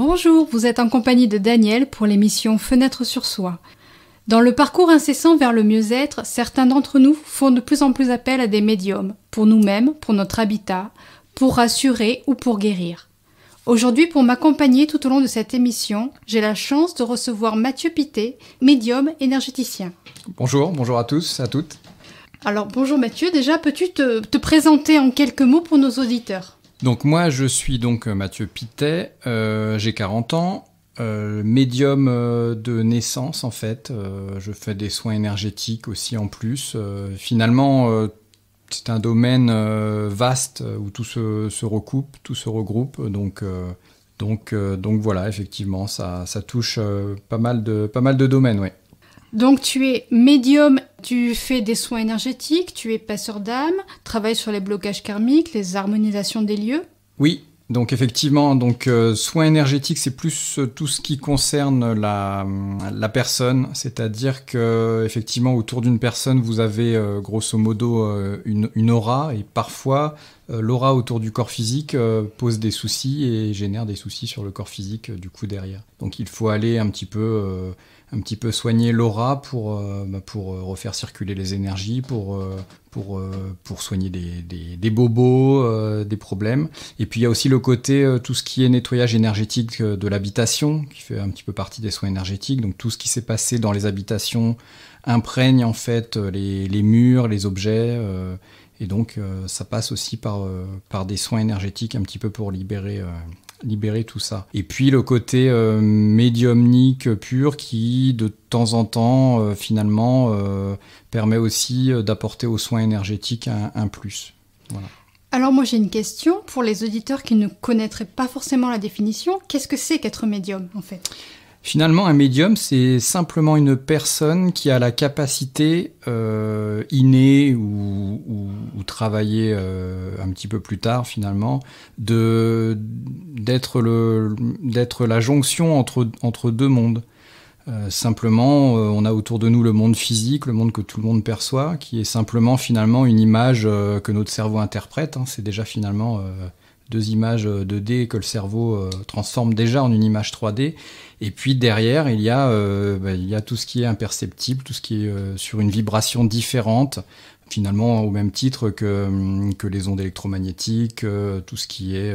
Bonjour, vous êtes en compagnie de Daniel pour l'émission Fenêtre sur soi. Dans le parcours incessant vers le mieux-être, certains d'entre nous font de plus en plus appel à des médiums, pour nous-mêmes, pour notre habitat, pour rassurer ou pour guérir. Aujourd'hui, pour m'accompagner tout au long de cette émission, j'ai la chance de recevoir Mathieu Pittet, médium énergéticien. Bonjour à tous, à toutes. Alors bonjour Mathieu, déjà peux-tu te présenter en quelques mots pour nos auditeurs ? Donc moi je suis donc Mathieu Pittet, j'ai 40 ans, médium de naissance en fait, je fais des soins énergétiques aussi en plus. Finalement c'est un domaine vaste où tout se recoupe, tout se regroupe, donc voilà, effectivement ça touche pas mal de domaines, ouais. Donc tu es médium, tu fais des soins énergétiques, tu es passeur d'âme, travailles sur les blocages karmiques, les harmonisations des lieux. Oui, donc effectivement, soins énergétiques, c'est plus tout ce qui concerne la personne, c'est-à-dire que effectivement autour d'une personne, vous avez grosso modo une aura, et parfois l'aura autour du corps physique pose des soucis et génère des soucis sur le corps physique du coup derrière. Donc il faut aller un petit peu soigner l'aura pour refaire circuler les énergies, pour soigner des bobos, des problèmes. Et puis il y a aussi le côté, tout ce qui est nettoyage énergétique de l'habitation, qui fait un petit peu partie des soins énergétiques. Donc tout ce qui s'est passé dans les habitations imprègne en fait les murs, les objets. Et donc ça passe aussi par des soins énergétiques un petit peu pour libérer tout ça. Et puis le côté médiumnique pur qui, de temps en temps, finalement, permet aussi d'apporter aux soins énergétiques un plus. Voilà. Alors moi j'ai une question pour les auditeurs qui ne connaîtraient pas forcément la définition. Qu'est-ce que c'est qu'être médium en fait ? Finalement, un médium, c'est simplement une personne qui a la capacité innée ou travaillée un petit peu plus tard, finalement, d'être la jonction entre deux mondes. Simplement, on a autour de nous le monde physique, le monde que tout le monde perçoit, qui est simplement finalement une image que notre cerveau interprète. C'est déjà finalement deux images 2D que le cerveau transforme déjà en une image 3D. Et puis derrière, il y a tout ce qui est imperceptible, tout ce qui est sur une vibration différente, finalement au même titre que les ondes électromagnétiques, tout ce qui est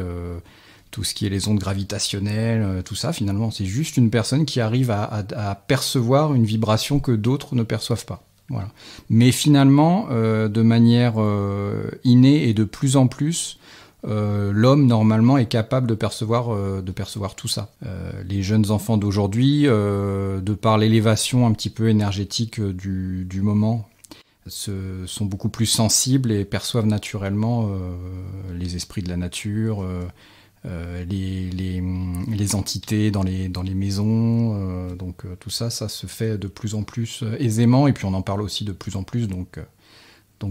les ondes gravitationnelles, tout ça, finalement, c'est juste une personne qui arrive à percevoir une vibration que d'autres ne perçoivent pas. Voilà. Mais finalement, de manière innée et de plus en plus, l'homme normalement est capable de percevoir tout ça. Les jeunes enfants d'aujourd'hui, de par l'élévation un petit peu énergétique du moment, sont beaucoup plus sensibles et perçoivent naturellement les esprits de la nature, les entités dans les maisons. Tout ça se fait de plus en plus aisément, et puis on en parle aussi de plus en plus, donc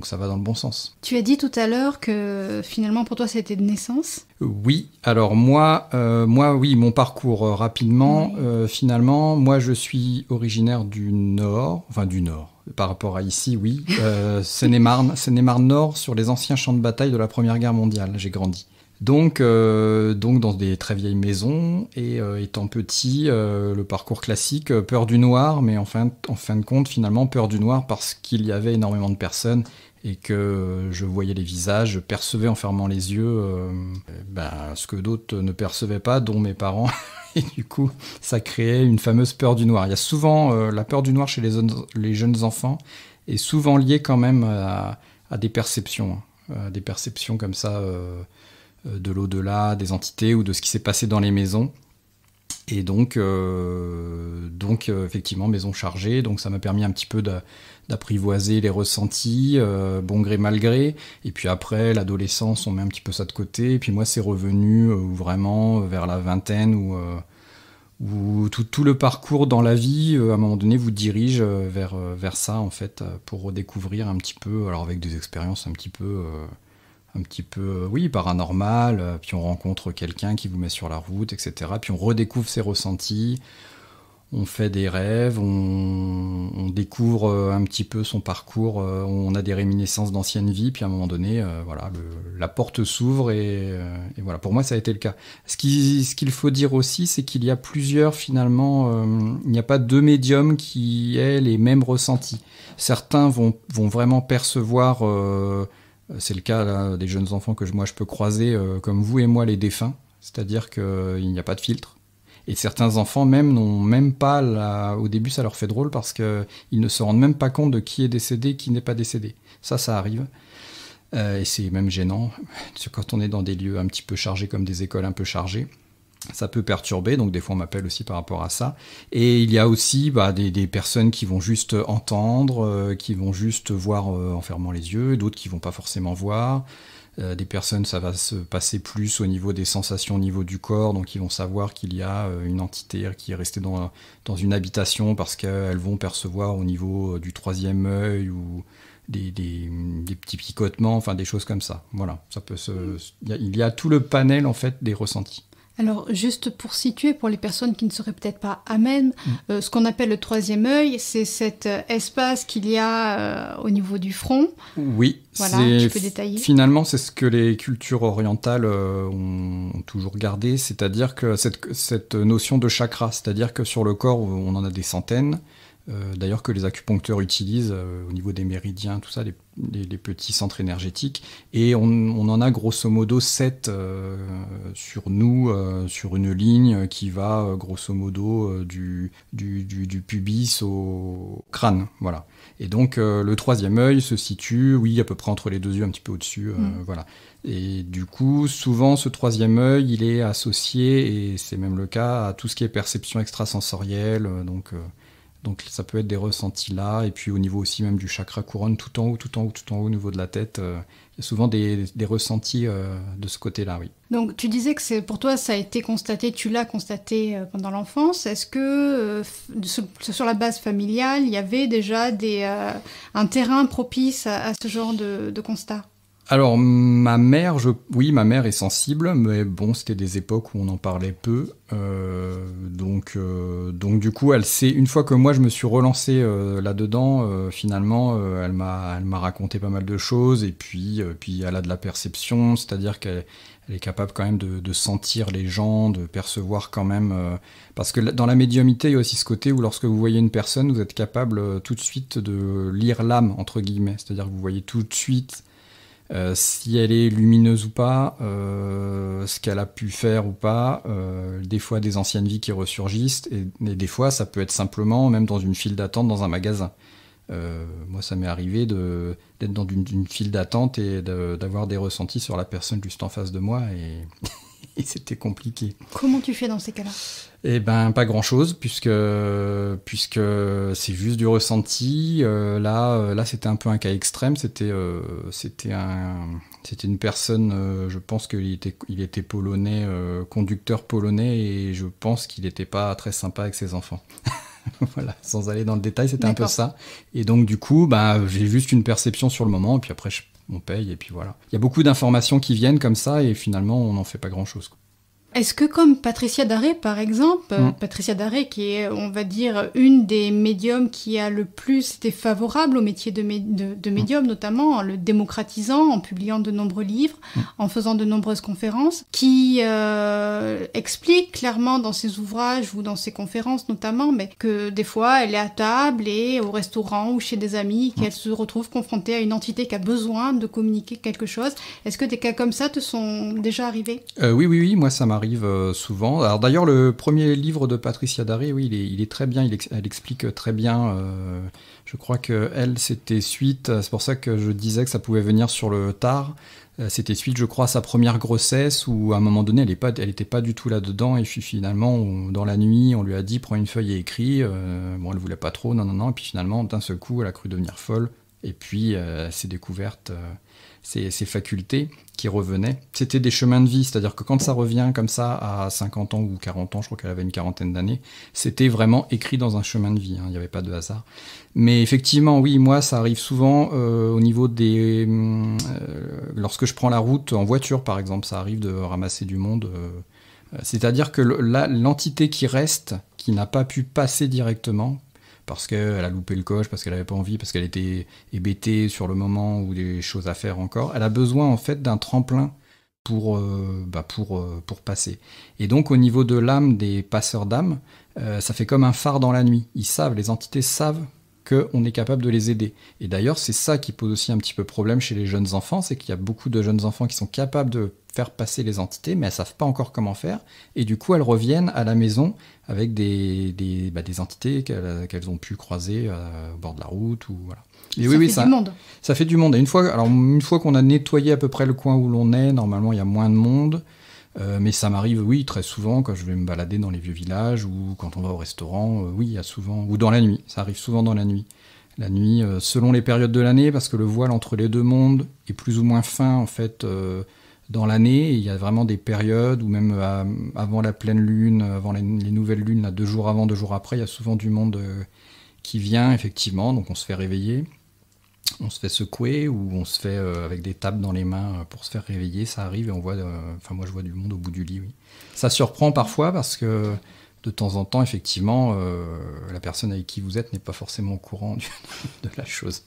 ça va dans le bon sens. Tu as dit tout à l'heure que finalement pour toi c'était de naissance ? Oui, alors moi oui, mon parcours rapidement, oui. Finalement, moi je suis originaire du Nord, par rapport à ici, oui, Seine-et-Marne Nord, sur les anciens champs de bataille de la Première Guerre mondiale, j'ai grandi. Donc dans des très vieilles maisons, et étant petit, le parcours classique, peur du noir, mais en fin de compte, finalement, peur du noir parce qu'il y avait énormément de personnes et que je voyais les visages, je percevais en fermant les yeux ce que d'autres ne percevaient pas, dont mes parents, et du coup, ça créait une fameuse peur du noir. Il y a souvent la peur du noir chez les jeunes enfants est souvent liée quand même à des perceptions, comme ça, de l'au-delà, des entités ou de ce qui s'est passé dans les maisons. Et donc effectivement, maison chargée, donc ça m'a permis un petit peu d'apprivoiser les ressentis, bon gré mal gré. Et puis après, l'adolescence, on met un petit peu ça de côté. Et puis moi, c'est revenu vraiment vers la vingtaine où tout le parcours dans la vie, à un moment donné, vous dirige vers ça, en fait, pour redécouvrir un petit peu, alors avec des expériences un petit peu, oui, paranormales, puis on rencontre quelqu'un qui vous met sur la route, etc. Puis on redécouvre ses ressentis, on fait des rêves, on découvre un petit peu son parcours, on a des réminiscences d'anciennes vies, puis à un moment donné, voilà, la porte s'ouvre et voilà. Pour moi, ça a été le cas. Ce qu'il faut dire aussi, c'est qu'il y a plusieurs, finalement, il n'y a pas deux médiums qui aient les mêmes ressentis. Certains vont vraiment percevoir, c'est le cas là, des jeunes enfants que je peux croiser, comme vous et moi, les défunts, c'est-à-dire qu'il n'y a pas de filtre. Et certains enfants même n'ont même pas... Au début, ça leur fait drôle parce qu'ils ne se rendent même pas compte de qui est décédé et qui n'est pas décédé. Ça arrive. Et c'est même gênant. Quand on est dans des lieux un petit peu chargés, comme des écoles un peu chargées, ça peut perturber. Donc des fois, on m'appelle aussi par rapport à ça. Et il y a aussi des personnes qui vont juste entendre, qui vont juste voir en fermant les yeux, d'autres qui vont pas forcément voir. Des personnes, ça va se passer plus au niveau des sensations, au niveau du corps, donc ils vont savoir qu'il y a une entité qui est restée dans une habitation parce qu'elles vont percevoir au niveau du troisième œil ou des petits picotements, enfin des choses comme ça. Voilà, il y a tout le panel en fait des ressentis. Alors, juste pour situer, pour les personnes qui ne seraient peut-être pas amènes, ce qu'on appelle le troisième œil, c'est cet espace qu'il y a au niveau du front. Oui, voilà, tu peux détailler. Finalement, c'est ce que les cultures orientales ont toujours gardé, c'est-à-dire que cette notion de chakra, c'est-à-dire que sur le corps, on en a des centaines, d'ailleurs que les acupuncteurs utilisent au niveau des méridiens, tout ça, les petits centres énergétiques, et on en a grosso modo 7 sur nous, sur une ligne qui va grosso modo du pubis au crâne, voilà. Et donc le troisième œil se situe, oui, à peu près entre les deux yeux, un petit peu au-dessus, voilà. Et du coup, souvent, ce troisième œil, il est associé, et c'est même le cas, à tout ce qui est perception extrasensorielle, donc ça peut être des ressentis là, et puis au niveau aussi même du chakra couronne, tout en haut, au niveau de la tête, il y a souvent des ressentis de ce côté-là, oui. Donc tu disais que pour toi ça a été constaté, tu l'as constaté pendant l'enfance. Est-ce que sur la base familiale, il y avait déjà un terrain propice à ce genre de constat ? Alors, ma mère est sensible, mais bon, c'était des époques où on en parlait peu. Donc du coup, elle sait, une fois que moi je me suis relancé là-dedans, finalement, elle m'a raconté pas mal de choses, et puis elle a de la perception, c'est-à-dire qu'elle est capable quand même de sentir les gens, de percevoir quand même... parce que dans la médiumnité, il y a aussi ce côté où lorsque vous voyez une personne, vous êtes capable tout de suite de lire l'âme, entre guillemets. C'est-à-dire que vous voyez tout de suite... si elle est lumineuse ou pas, ce qu'elle a pu faire ou pas, des fois des anciennes vies qui ressurgissent, et des fois ça peut être simplement même dans une file d'attente dans un magasin. Moi ça m'est arrivé d'être dans une file d'attente et d'avoir des ressentis sur la personne juste en face de moi, et c'était compliqué. Comment tu fais dans ces cas-là ? Eh ben, pas grand-chose, puisque c'est juste du ressenti. Là, c'était un peu un cas extrême. C'était une personne, je pense qu'il était polonais, conducteur polonais, et je pense qu'il n'était pas très sympa avec ses enfants. Voilà, sans aller dans le détail, c'était D'accord. un peu ça. Et donc, du coup, j'ai juste une perception sur le moment, et puis après, on paye, et puis voilà. Il y a beaucoup d'informations qui viennent comme ça, et finalement, on n'en fait pas grand-chose, quoi. Est-ce que comme Patricia Daré, par exemple, Patricia Daré, qui est, on va dire, une des médiums qui a le plus été favorable au métier de médium, notamment en le démocratisant, en publiant de nombreux livres, en faisant de nombreuses conférences, qui explique clairement dans ses ouvrages ou dans ses conférences notamment, mais que des fois, elle est à table et au restaurant ou chez des amis, qu'elle se retrouve confrontée à une entité qui a besoin de communiquer quelque chose. Est-ce que des cas comme ça te sont déjà arrivés ? Oui, moi ça m'arrive souvent. Alors d'ailleurs, le premier livre de Patricia Daré, oui, il est très bien, elle explique très bien. Je crois que elle, c'était suite, c'est pour ça que je disais que ça pouvait venir sur le tard. C'était suite, je crois, à sa première grossesse, où à un moment donné, elle était pas du tout là-dedans, et puis finalement, dans la nuit, on lui a dit, prends une feuille et écris. Bon, elle voulait pas trop, non, et puis finalement, d'un seul coup, elle a cru devenir folle, et puis elle s'est découverte ses facultés qui revenaient. C'était des chemins de vie, c'est-à-dire que quand ça revient comme ça à 50 ans ou 40 ans, je crois qu'elle avait une quarantaine d'années, c'était vraiment écrit dans un chemin de vie, il n'y avait pas de hasard. Mais effectivement, oui, moi, ça arrive souvent au niveau lorsque je prends la route en voiture, par exemple, ça arrive de ramasser du monde C'est-à-dire que l'entité qui reste, qui n'a pas pu passer directement, parce qu'elle a loupé le coche, parce qu'elle n'avait pas envie, parce qu'elle était hébétée sur le moment ou des choses à faire encore, elle a besoin en fait d'un tremplin pour passer. Et donc au niveau de l'âme des passeurs d'âme, ça fait comme un phare dans la nuit. Les entités savent qu'on est capable de les aider. Et d'ailleurs, c'est ça qui pose aussi un petit peu problème chez les jeunes enfants, c'est qu'il y a beaucoup de jeunes enfants qui sont capables de faire passer les entités, mais elles savent pas encore comment faire, et du coup elles reviennent à la maison avec des entités qu'elles ont pu croiser au bord de la route, ou voilà. Et ça fait du monde. Ça fait du monde. Et une fois qu'on a nettoyé à peu près le coin où l'on est, normalement il y a moins de monde, mais ça m'arrive, oui, très souvent quand je vais me balader dans les vieux villages, ou quand on va au restaurant, oui, il y a souvent, ou dans la nuit, ça arrive souvent dans la nuit. La nuit, selon les périodes de l'année, parce que le voile entre les deux mondes est plus ou moins fin en fait dans l'année. Il y a vraiment des périodes où même avant la pleine lune, avant les nouvelles lunes, là, 2 jours avant, 2 jours après, il y a souvent du monde qui vient, effectivement. Donc on se fait réveiller, on se fait secouer, ou on se fait avec des tapes dans les mains pour se faire réveiller. Ça arrive et on voit, moi je vois du monde au bout du lit, oui. Ça surprend parfois parce que de temps en temps, effectivement, la personne avec qui vous êtes n'est pas forcément au courant de la chose.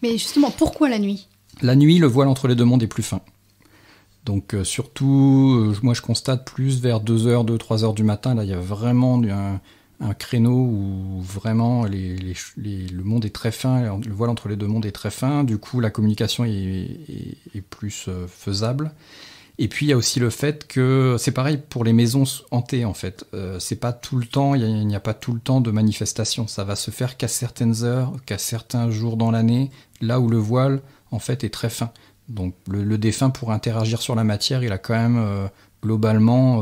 Mais justement, pourquoi la nuit ? La nuit, le voile entre les deux mondes est plus fin. Donc surtout, moi je constate plus vers 2h, 2-3h du matin, là il y a vraiment un créneau où vraiment le monde est très fin, le voile entre les deux mondes est très fin, du coup la communication est plus faisable. Et puis il y a aussi le fait que c'est pareil pour les maisons hantées en fait, c'est pas tout le temps, il n'y a pas tout le temps de manifestation, ça va se faire qu'à certaines heures, qu'à certains jours dans l'année, là où le voile en fait est très fin. Donc le défunt, pour interagir sur la matière, il a quand même globalement,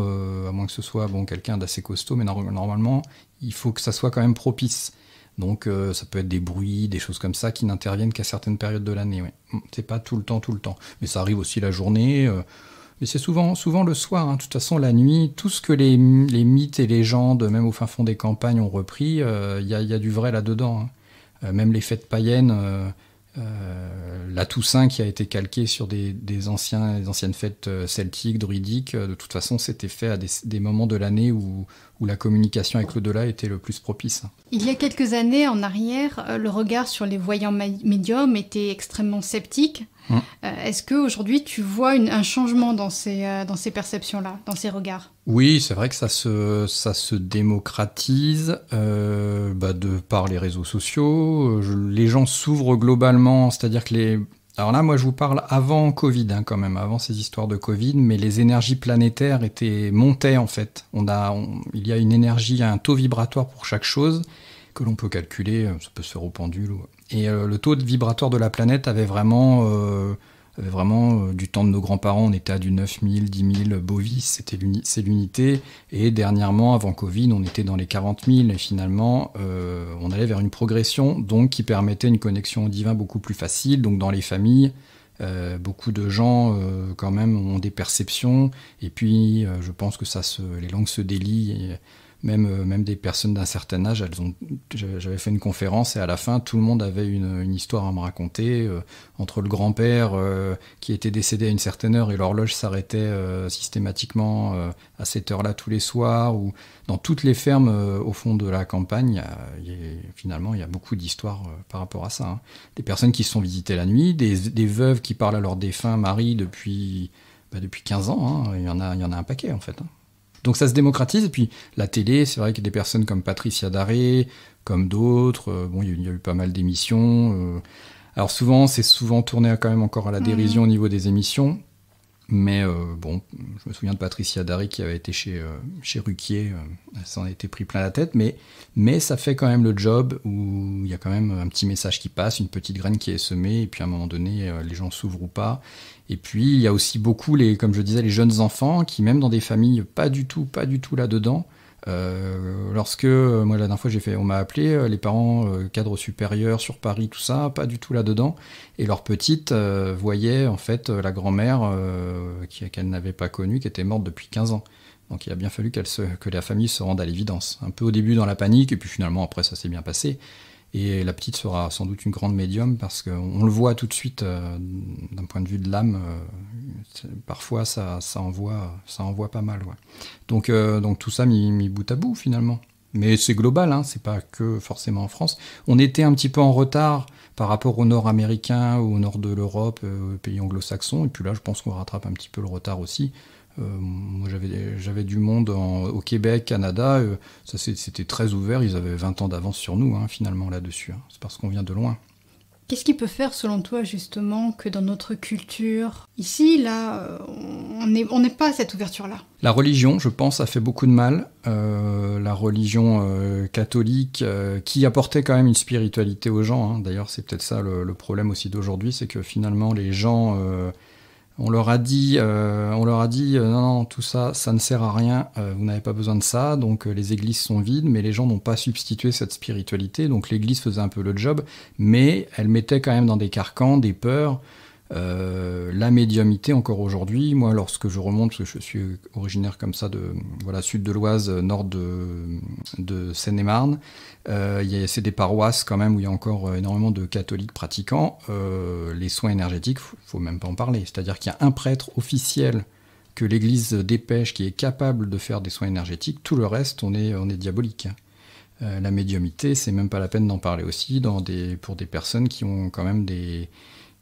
à moins que ce soit quelqu'un d'assez costaud, mais normalement il faut que ça soit quand même propice. Donc ça peut être des bruits, des choses comme ça qui n'interviennent qu'à certaines périodes de l'année. Ouais. C'est pas tout le temps. Mais ça arrive aussi la journée. Mais c'est souvent le soir. Hein. De toute façon, la nuit, tout ce que les mythes et légendes, même au fin fond des campagnes, ont repris, il y a du vrai là-dedans. Hein. Même les fêtes païennes... la Toussaint qui a été calquée sur des anciennes fêtes celtiques, druidiques, de toute façon c'était fait à des moments de l'année où la communication avec l'au-delà était le plus propice. Il y a quelques années en arrière, le regard sur les voyants médiums était extrêmement sceptique. Est-ce qu'aujourd'hui tu vois un changement dans ces perceptions-là, dans ces regards ? Oui, c'est vrai que ça se démocratise de par les réseaux sociaux. Les gens s'ouvrent globalement, c'est-à-dire que alors là, moi, je vous parle avant Covid, hein, quand même, avant ces histoires de Covid, mais les énergies planétaires montaient en fait. Il y a une énergie, un taux vibratoire pour chaque chose que l'on peut calculer, ça peut se faire au pendule. Et le taux vibratoire de la planète avait vraiment du temps de nos grands-parents, on était à du 9000, 10 000 bovis, c'est l'unité. Et dernièrement, avant Covid, on était dans les 40 000. Et finalement, on allait vers une progression donc, qui permettait une connexion au divin beaucoup plus facile. Donc dans les familles, beaucoup de gens quand même ont des perceptions. Et puis, je pense que les langues se délient. Et même des personnes d'un certain âge, j'avais fait une conférence et à la fin, tout le monde avait une histoire à me raconter. Entre le grand-père qui était décédé à une certaine heure et l'horloge s'arrêtait systématiquement à cette heure-là tous les soirs, ou dans toutes les fermes au fond de la campagne, finalement, il y a beaucoup d'histoires par rapport à ça. Hein. Des personnes qui se sont visitées la nuit, des veuves qui parlent à leur défunt mari depuis 15 ans. Hein. Il y en a un paquet en fait. Hein. Donc ça se démocratise, et puis la télé, c'est vrai qu'il y a des personnes comme Patricia Daré, comme d'autres, il y a eu pas mal d'émissions. Alors c'est souvent tourné quand même encore à la dérision au niveau des émissions, mais je me souviens de Patricia Daré qui avait été chez Ruquier, elle s'en a été pris plein la tête, mais ça fait quand même le job où il y a quand même un petit message qui passe, une petite graine qui est semée, et puis à un moment donné, les gens s'ouvrent ou pas. Et puis, il y a aussi beaucoup, comme je disais, les jeunes enfants qui, même dans des familles pas du tout là-dedans, lorsque, moi, la dernière fois, on m'a appelé, les parents cadres supérieurs sur Paris, tout ça, pas du tout là-dedans, et leur petite voyait, en fait, la grand-mère qu'elle n'avait pas connue, qui était morte depuis 15 ans. Donc, il a bien fallu que la famille se rende à l'évidence. Un peu au début dans la panique, et puis finalement, après, ça s'est bien passé. Et la petite sera sans doute une grande médium parce qu'on le voit tout de suite d'un point de vue de l'âme. Parfois, ça envoie pas mal. Ouais. Donc tout ça mis bout à bout finalement. Mais c'est global, hein, c'est pas que forcément en France. On était un petit peu en retard par rapport au nord américain ou au nord de l'Europe, aux pays anglo-saxons. Et puis là, je pense qu'on rattrape un petit peu le retard aussi. Moi, j'avais du monde au Québec, Canada. C'était très ouvert. Ils avaient 20 ans d'avance sur nous, hein, finalement, là-dessus. Hein. C'est parce qu'on vient de loin. Qu'est-ce qui peut faire, selon toi, justement, que dans notre culture, ici, là, on n'est pas à cette ouverture-là? La religion, je pense, a fait beaucoup de mal. La religion catholique, qui apportait quand même une spiritualité aux gens. Hein. D'ailleurs, c'est peut-être ça le problème aussi d'aujourd'hui, c'est que finalement, les gens... on leur a dit, non, tout ça, ça ne sert à rien, vous n'avez pas besoin de ça, donc les églises sont vides, mais les gens n'ont pas substitué cette spiritualité, donc l'église faisait un peu le job, mais elle mettait quand même dans des carcans, des peurs, la médiumnité encore aujourd'hui. Moi, lorsque je remonte, parce que je suis originaire comme ça de sud de l'Oise, nord de Seine-et-Marne, c'est des paroisses quand même où il y a encore énormément de catholiques pratiquants. Les soins énergétiques, faut même pas en parler. C'est-à-dire qu'il y a un prêtre officiel que l'Église dépêche qui est capable de faire des soins énergétiques. Tout le reste, on est diabolique. La médiumité, c'est même pas la peine d'en parler aussi pour des personnes qui ont quand même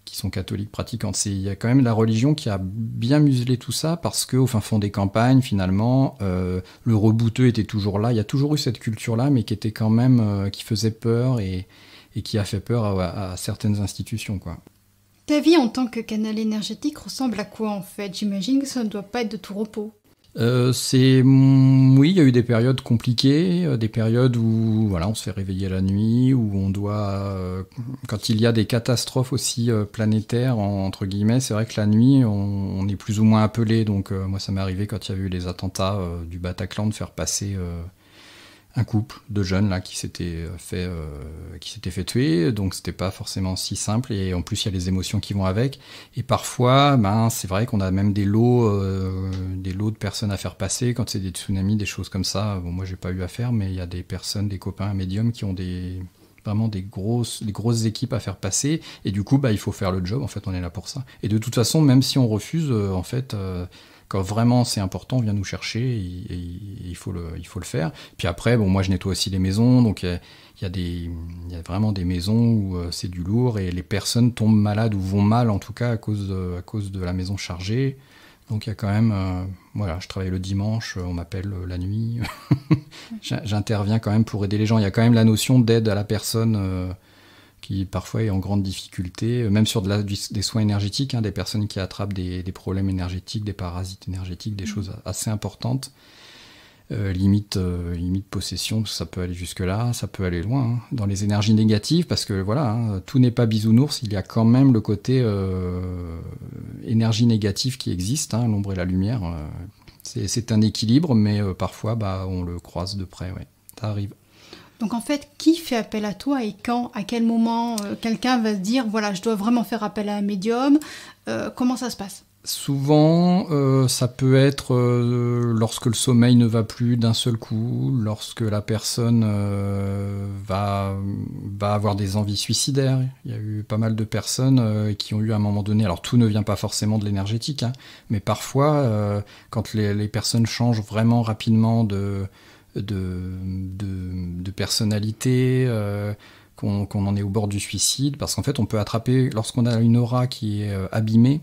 qui sont catholiques pratiquantes. Il y a quand même la religion qui a bien muselé tout ça parce qu'au fin fond des campagnes, finalement, le rebouteux était toujours là. Il y a toujours eu cette culture-là, mais qui était quand même, qui faisait peur et qui a fait peur à certaines institutions, quoi. Ta vie en tant que canal énergétique ressemble à quoi, en fait? J'imagine que ça ne doit pas être de tout repos. Oui, il y a eu des périodes compliquées, des périodes où on se fait réveiller la nuit, où on doit, quand il y a des catastrophes aussi planétaires entre guillemets, c'est vrai que la nuit on est plus ou moins appelé. Donc moi ça m'est arrivé quand il y a eu les attentats du Bataclan de faire passer un couple de jeunes là qui s'était fait tuer, donc c'était pas forcément si simple, et en plus il y a les émotions qui vont avec, et parfois c'est vrai qu'on a même des lots de personnes à faire passer quand c'est des tsunamis, des choses comme ça. Bon, moi j'ai pas eu à faire, mais il y a des personnes, des copains médiums qui ont vraiment des grosses équipes à faire passer, et du coup il faut faire le job, en fait on est là pour ça, et de toute façon même si on refuse, quand vraiment c'est important, on vient nous chercher et il faut le faire. Puis après, moi je nettoie aussi les maisons, donc il y a vraiment des maisons où c'est du lourd et les personnes tombent malades ou vont mal en tout cas à cause de la maison chargée. Donc il y a quand même, je travaille le dimanche, on m'appelle la nuit, j'interviens quand même pour aider les gens. Il y a quand même la notion d'aide à la personne qui parfois est en grande difficulté, même sur des soins énergétiques, hein, des personnes qui attrapent des problèmes énergétiques, des parasites énergétiques, des choses assez importantes, limite possession, ça peut aller jusque-là, ça peut aller loin, hein, dans les énergies négatives, parce que tout n'est pas bisounours, il y a quand même le côté énergie négative qui existe, hein, l'ombre et la lumière, c'est un équilibre, mais parfois on le croise de près, ouais, ça arrive. Donc en fait, qui fait appel à toi et quand, à quel moment quelqu'un va se dire « voilà, je dois vraiment faire appel à un médium », comment ça se passe? Souvent, ça peut être lorsque le sommeil ne va plus d'un seul coup, lorsque la personne va avoir des envies suicidaires. Il y a eu pas mal de personnes qui ont eu à un moment donné, alors tout ne vient pas forcément de l'énergétique, hein, mais parfois, quand les personnes changent vraiment rapidement de personnalité, qu'on en est au bord du suicide, parce qu'en fait on peut attraper, lorsqu'on a une aura qui est abîmée,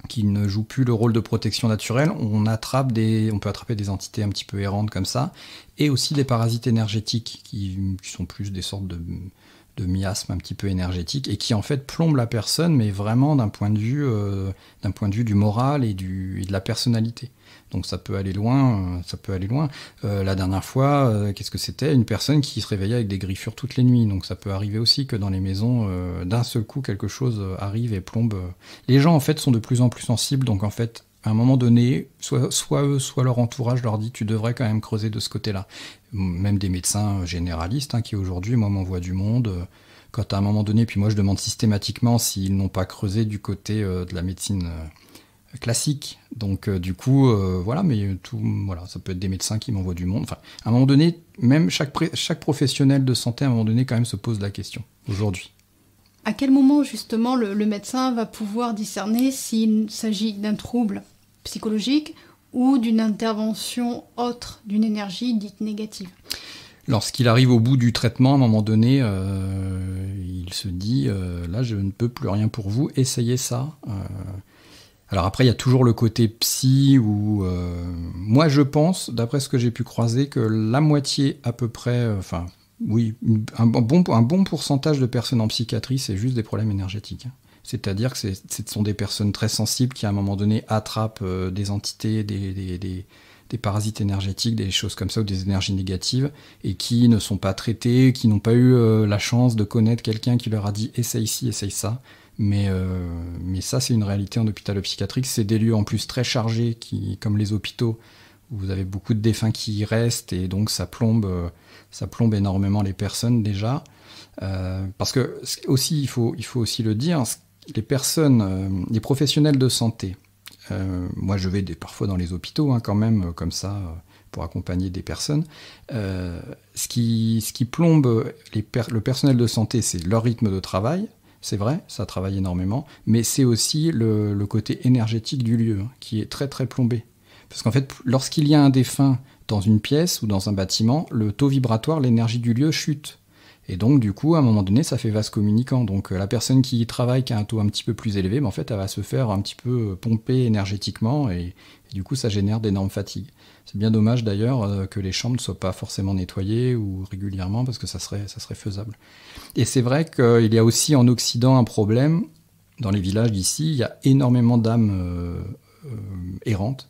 qui ne joue plus le rôle de protection naturelle, on peut attraper des entités un petit peu errantes comme ça, et aussi des parasites énergétiques qui sont plus des sortes de miasmes un petit peu énergétiques, et qui en fait plombent la personne, mais vraiment d'un point de vue du moral et de la personnalité. Donc ça peut aller loin, la dernière fois, qu'est-ce que c'était? Une personne qui se réveillait avec des griffures toutes les nuits. Donc ça peut arriver aussi que dans les maisons, d'un seul coup, quelque chose arrive et plombe. Les gens, en fait, sont de plus en plus sensibles. Donc en fait, à un moment donné, soit eux, soit leur entourage leur dit « tu devrais quand même creuser de ce côté-là ». Même des médecins généralistes, hein, qui aujourd'hui, moi, m'envoient du monde. Quand à un moment donné, puis moi je demande systématiquement s'ils n'ont pas creusé du côté de la médecine classique. Donc du coup, voilà, mais tout, voilà, ça peut être des médecins qui m'envoient du monde. Enfin, à un moment donné, même chaque professionnel de santé, à un moment donné, quand même, se pose la question, aujourd'hui. À quel moment, justement, le médecin va pouvoir discerner s'il s'agit d'un trouble psychologique ou d'une intervention autre, d'une énergie dite négative? Lorsqu'il arrive au bout du traitement, à un moment donné, il se dit là, je ne peux plus rien pour vous, essayez ça. Alors après, il y a toujours le côté psy où moi, je pense, d'après ce que j'ai pu croiser, que la moitié à peu près, oui, un bon pourcentage de personnes en psychiatrie, c'est juste des problèmes énergétiques. C'est-à-dire que ce sont des personnes très sensibles qui, à un moment donné, attrapent des entités, des parasites énergétiques, des choses comme ça, ou des énergies négatives, et qui ne sont pas traitées, qui n'ont pas eu la chance de connaître quelqu'un qui leur a dit « essaye ci, essaye ça ». Mais ça, c'est une réalité en hôpital psychiatrique. C'est des lieux en plus très chargés, comme les hôpitaux, où vous avez beaucoup de défunts qui y restent, et donc ça plombe énormément les personnes déjà. Parce que aussi, il faut aussi le dire, les personnes, les professionnels de santé, moi je vais parfois dans les hôpitaux quand même, comme ça, pour accompagner des personnes. Ce qui plombe le personnel de santé, c'est leur rythme de travail. C'est vrai, ça travaille énormément, mais c'est aussi le côté énergétique du lieu qui est très très plombé. Parce qu'en fait, lorsqu'il y a un défunt dans une pièce ou dans un bâtiment, le taux vibratoire, l'énergie du lieu chute. Et donc, du coup, à un moment donné, ça fait vase communicant. Donc, la personne qui y travaille, qui a un taux un petit peu plus élevé, en fait, elle va se faire un petit peu pomper énergétiquement et du coup, ça génère d'énormes fatigues. C'est bien dommage d'ailleurs que les chambres ne soient pas forcément nettoyées ou régulièrement parce que ça serait faisable. Et c'est vrai qu'il y a aussi en Occident un problème. Dans les villages d'ici, il y a énormément d'âmes errantes.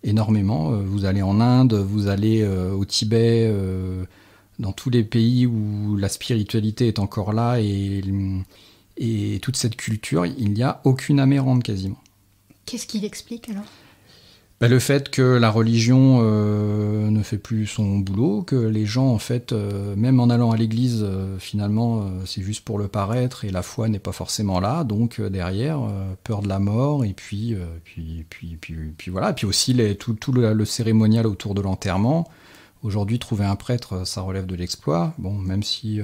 Énormément. Vous allez en Inde, vous allez au Tibet, dans tous les pays où la spiritualité est encore là et toute cette culture, il n'y a aucune âme errante quasiment. Qu'est-ce qu'il explique alors ? Le fait que la religion ne fait plus son boulot, que les gens, en fait, même en allant à l'église, finalement, c'est juste pour le paraître et la foi n'est pas forcément là. Donc derrière, peur de la mort et puis voilà. Et puis aussi tout le cérémonial autour de l'enterrement. Aujourd'hui, trouver un prêtre, ça relève de l'exploit. Bon, même si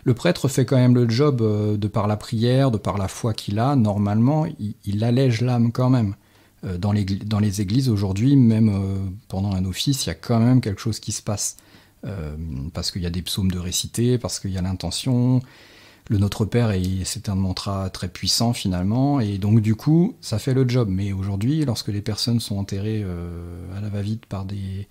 le prêtre fait quand même le job de par la prière, de par la foi qu'il a, normalement, il allège l'âme quand même. Dans les églises aujourd'hui, même pendant un office, il y a quand même quelque chose qui se passe. Parce qu'il y a des psaumes de réciter, parce qu'il y a l'intention. Le Notre Père, c'est un mantra très puissant finalement, et donc du coup, ça fait le job. Mais aujourd'hui, lorsque les personnes sont enterrées à la va-vite par des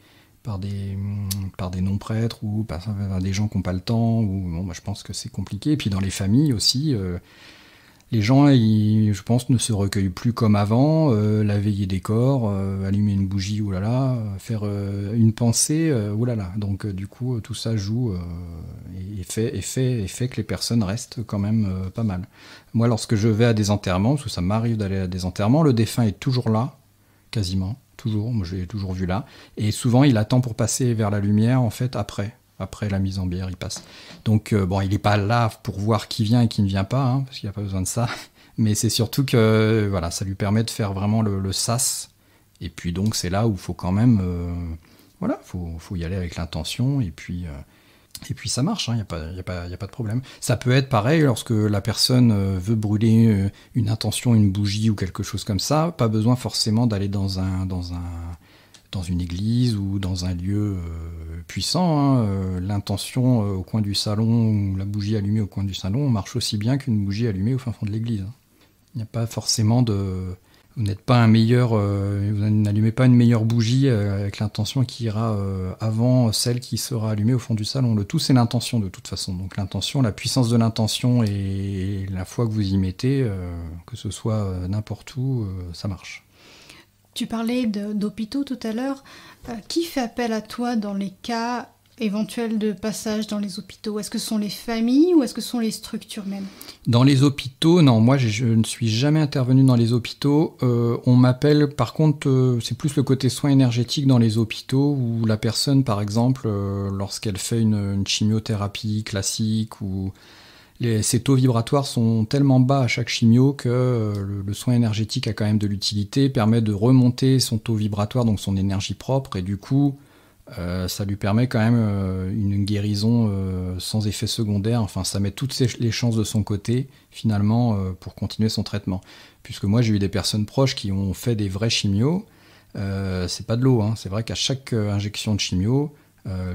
non-prêtres ou par des gens qui n'ont pas le temps, je pense que c'est compliqué. Et puis dans les familles aussi, les gens, je pense, ne se recueillent plus comme avant, la veillée des corps, allumer une bougie, oulala, faire une pensée, oulala. Donc du coup, tout ça joue et fait que les personnes restent quand même pas mal. Moi, lorsque je vais à des enterrements, parce que ça m'arrive d'aller à des enterrements, le défunt est toujours là, quasiment, toujours, moi je l'ai toujours vu là, et souvent il attend pour passer vers la lumière, en fait, après la mise en bière, il passe. Donc, il n'est pas là pour voir qui vient et qui ne vient pas, parce qu'il n'y a pas besoin de ça. Mais c'est surtout que voilà, ça lui permet de faire vraiment le sas. Et puis donc, c'est là où il faut quand même... faut y aller avec l'intention. Et puis ça marche, il n'y a pas de problème. Ça peut être pareil lorsque la personne veut brûler une intention, une bougie ou quelque chose comme ça. Pas besoin forcément d'aller dans une église ou dans un lieu puissant. L'intention au coin du salon ou la bougie allumée au coin du salon marche aussi bien qu'une bougie allumée au fin fond de l'église. Il n'y a pas forcément vous n'êtes pas un meilleur... vous n'allumez pas une meilleure bougie avec l'intention qui ira avant celle qui sera allumée au fond du salon. Le tout, c'est l'intention de toute façon. Donc l'intention, la puissance de l'intention et la foi que vous y mettez, que ce soit n'importe où, ça marche. Tu parlais d'hôpitaux tout à l'heure. Qui fait appel à toi dans les cas éventuels de passage dans les hôpitaux ? Est-ce que ce sont les familles ou est-ce que ce sont les structures même ? Dans les hôpitaux, non. Moi, je ne suis jamais intervenu dans les hôpitaux. On m'appelle, par contre, c'est plus le côté soins énergétiques dans les hôpitaux où la personne, par exemple, lorsqu'elle fait une chimiothérapie classique ou Ces taux vibratoires sont tellement bas à chaque chimio que le soin énergétique a quand même de l'utilité, permet de remonter son taux vibratoire, donc son énergie propre, et du coup, ça lui permet quand même une guérison sans effet secondaire. Enfin, ça met toutes les chances de son côté, finalement, pour continuer son traitement. Puisque moi, j'ai eu des personnes proches qui ont fait des vrais chimios. C'est pas de l'eau, hein. C'est vrai qu'à chaque injection de chimio,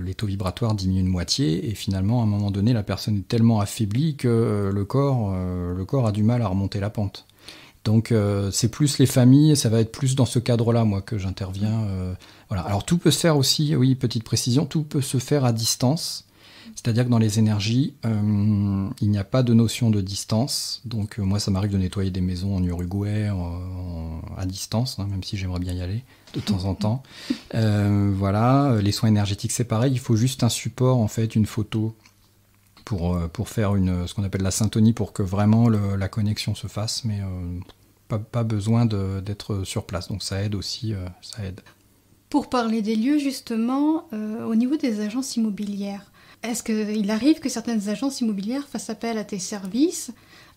les taux vibratoires diminuent de moitié, et finalement, à un moment donné, la personne est tellement affaiblie que le corps a du mal à remonter la pente. Donc c'est plus les familles, ça va être plus dans ce cadre-là, moi, que j'interviens. Voilà. Alors tout peut se faire aussi, oui, petite précision, tout peut se faire à distance. C'est-à-dire que dans les énergies, il n'y a pas de notion de distance. Donc moi, ça m'arrive de nettoyer des maisons en Uruguay à distance, hein, même si j'aimerais bien y aller de temps en temps. Voilà, les soins énergétiques, c'est pareil. Il faut juste un support, en fait, une photo pour faire ce qu'on appelle la syntonie, pour que vraiment la connexion se fasse, mais pas besoin d'être sur place. Donc ça aide aussi, ça aide. Pour parler des lieux, justement, au niveau des agences immobilières, est-ce qu'il arrive que certaines agences immobilières fassent appel à tes services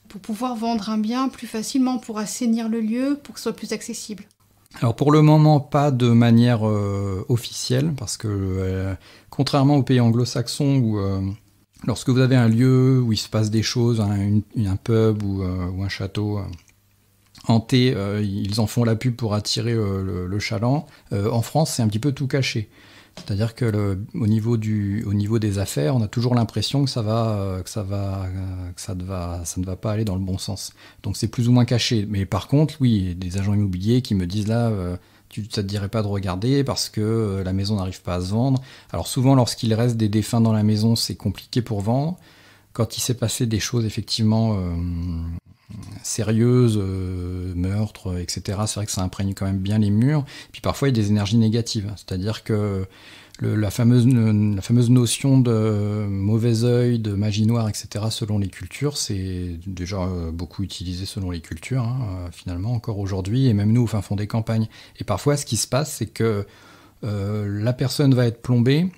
pour pouvoir vendre un bien plus facilement, pour assainir le lieu, pour que ce soit plus accessible? Alors pour le moment, pas de manière officielle, parce que contrairement aux pays anglo-saxons où lorsque vous avez un lieu où il se passe des choses, un pub ou un château hanté, ils en font la pub pour attirer le chaland. En France, c'est un petit peu tout caché. C'est-à-dire que au niveau des affaires, on a toujours l'impression que ça ne va pas aller dans le bon sens. Donc c'est plus ou moins caché. Mais par contre, oui, il y a des agents immobiliers qui me disent là, ça te dirait pas de regarder parce que la maison n'arrive pas à se vendre. Alors souvent, lorsqu'il reste des défunts dans la maison, c'est compliqué pour vendre. Quand il s'est passé des choses effectivement sérieuses, meurtres, etc., c'est vrai que ça imprègne quand même bien les murs. Puis parfois, il y a des énergies négatives. C'est-à-dire que la fameuse notion de mauvais œil, de magie noire, etc., selon les cultures, c'est déjà beaucoup utilisé selon les cultures, hein, finalement, encore aujourd'hui, et même nous, au fin fond des campagnes. Et parfois, ce qui se passe, c'est que la personne va être plombée,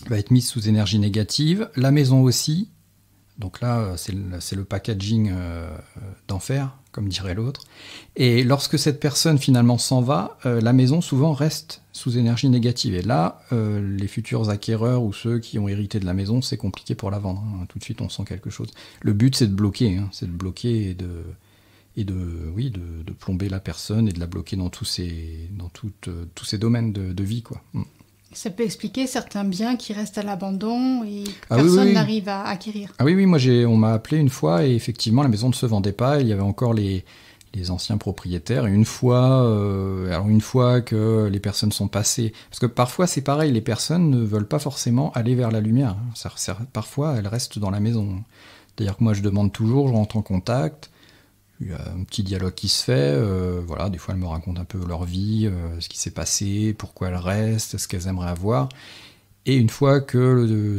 va être mise sous énergie négative, la maison aussi. Donc là, c'est le packaging d'enfer, comme dirait l'autre. Et lorsque cette personne finalement s'en va, la maison souvent reste sous énergie négative. Et là, les futurs acquéreurs ou ceux qui ont hérité de la maison, c'est compliqué pour la vendre, hein. Tout de suite, on sent quelque chose. Le but, c'est de bloquer, hein. C'est de bloquer et de plomber la personne et de la bloquer dans tous ces domaines de vie, quoi. Ça peut expliquer certains biens qui restent à l'abandon et que personne n'arrive à acquérir. Ah oui, moi on m'a appelé une fois et effectivement la maison ne se vendait pas. Il y avait encore les anciens propriétaires. Et une fois que les personnes sont passées, parce que parfois c'est pareil, les personnes ne veulent pas forcément aller vers la lumière. Parfois elles restent dans la maison. C'est-à-dire que moi je demande toujours, je rentre en contact. Il y a un petit dialogue qui se fait, voilà, des fois elles me racontent un peu leur vie, ce qui s'est passé, pourquoi elles restent, ce qu'elles aimeraient avoir. Et une fois que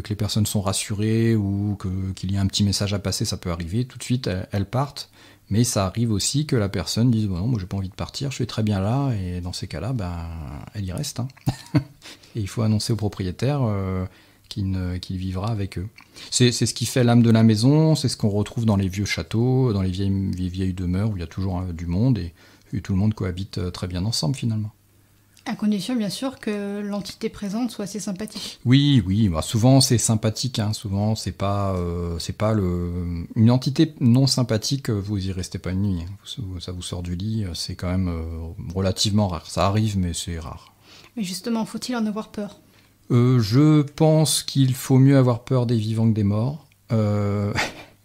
que les personnes sont rassurées ou qu'il y a un petit message à passer, ça peut arriver, tout de suite elles partent. Mais ça arrive aussi que la personne dise bon, non, moi j'ai pas envie de partir, je suis très bien là, et dans ces cas-là, elle y reste, hein. Et il faut annoncer au propriétaire qu'il vivra avec eux. C'est ce qui fait l'âme de la maison, c'est ce qu'on retrouve dans les vieux châteaux, dans les vieilles demeures où il y a toujours du monde et tout le monde cohabite très bien ensemble finalement. À condition bien sûr que l'entité présente soit assez sympathique. Oui, souvent c'est sympathique, hein. Souvent c'est pas une entité non sympathique, vous y restez pas une nuit, hein. Ça vous sort du lit, c'est quand même relativement rare. Ça arrive mais c'est rare. Mais justement, faut-il en avoir peur ? Je pense qu'il faut mieux avoir peur des vivants que des morts.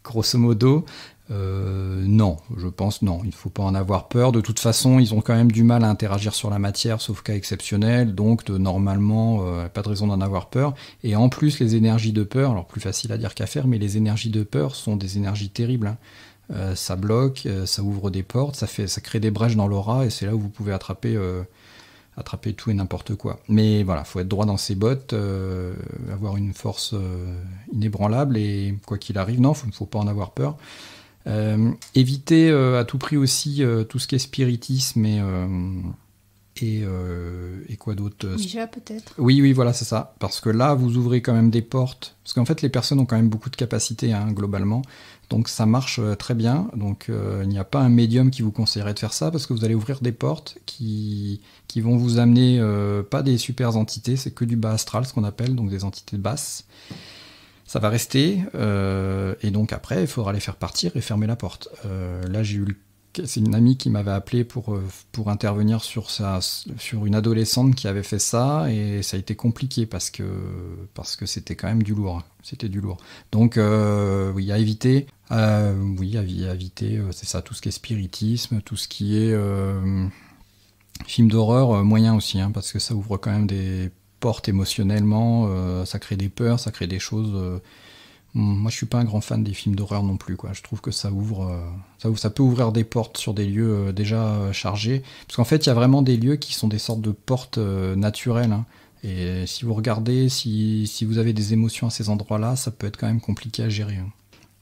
Grosso modo, non, je pense non. Il ne faut pas en avoir peur. De toute façon, ils ont quand même du mal à interagir sur la matière, sauf cas exceptionnel. Donc, normalement, pas de raison d'en avoir peur. Et en plus, les énergies de peur, alors plus facile à dire qu'à faire, mais les énergies de peur sont des énergies terribles, hein. Ça bloque, ça ouvre des portes, ça crée des brèches dans l'aura, et c'est là où vous pouvez attraper tout et n'importe quoi. Mais voilà, faut être droit dans ses bottes, avoir une force inébranlable, et quoi qu'il arrive, non, faut pas en avoir peur. Éviter à tout prix aussi tout ce qui est spiritisme Et quoi d'autre? Ouija peut-être. Oui, voilà, c'est ça. Parce que là, vous ouvrez quand même des portes. Parce qu'en fait, les personnes ont quand même beaucoup de capacités, hein, globalement. Donc ça marche très bien. Donc il n'y a pas un médium qui vous conseillerait de faire ça, parce que vous allez ouvrir des portes qui vont vous amener pas des super entités, c'est que du bas astral, ce qu'on appelle, donc des entités basses. Ça va rester, et donc après, il faudra les faire partir et fermer la porte. Là, c'est une amie qui m'avait appelé pour intervenir sur une adolescente qui avait fait ça, et ça a été compliqué parce que c'était quand même du lourd. C'était du lourd. Donc, oui, à éviter. Oui, à éviter, c'est ça, tout ce qui est spiritisme, tout ce qui est film d'horreur, moyen aussi, hein, parce que ça ouvre quand même des portes émotionnellement, ça crée des peurs, ça crée des choses. Moi, je suis pas un grand fan des films d'horreur non plus, quoi. Je trouve que ça peut ouvrir des portes sur des lieux déjà chargés. Parce qu'en fait, il y a vraiment des lieux qui sont des sortes de portes naturelles, hein. Et si vous regardez, si vous avez des émotions à ces endroits-là, ça peut être quand même compliqué à gérer, hein.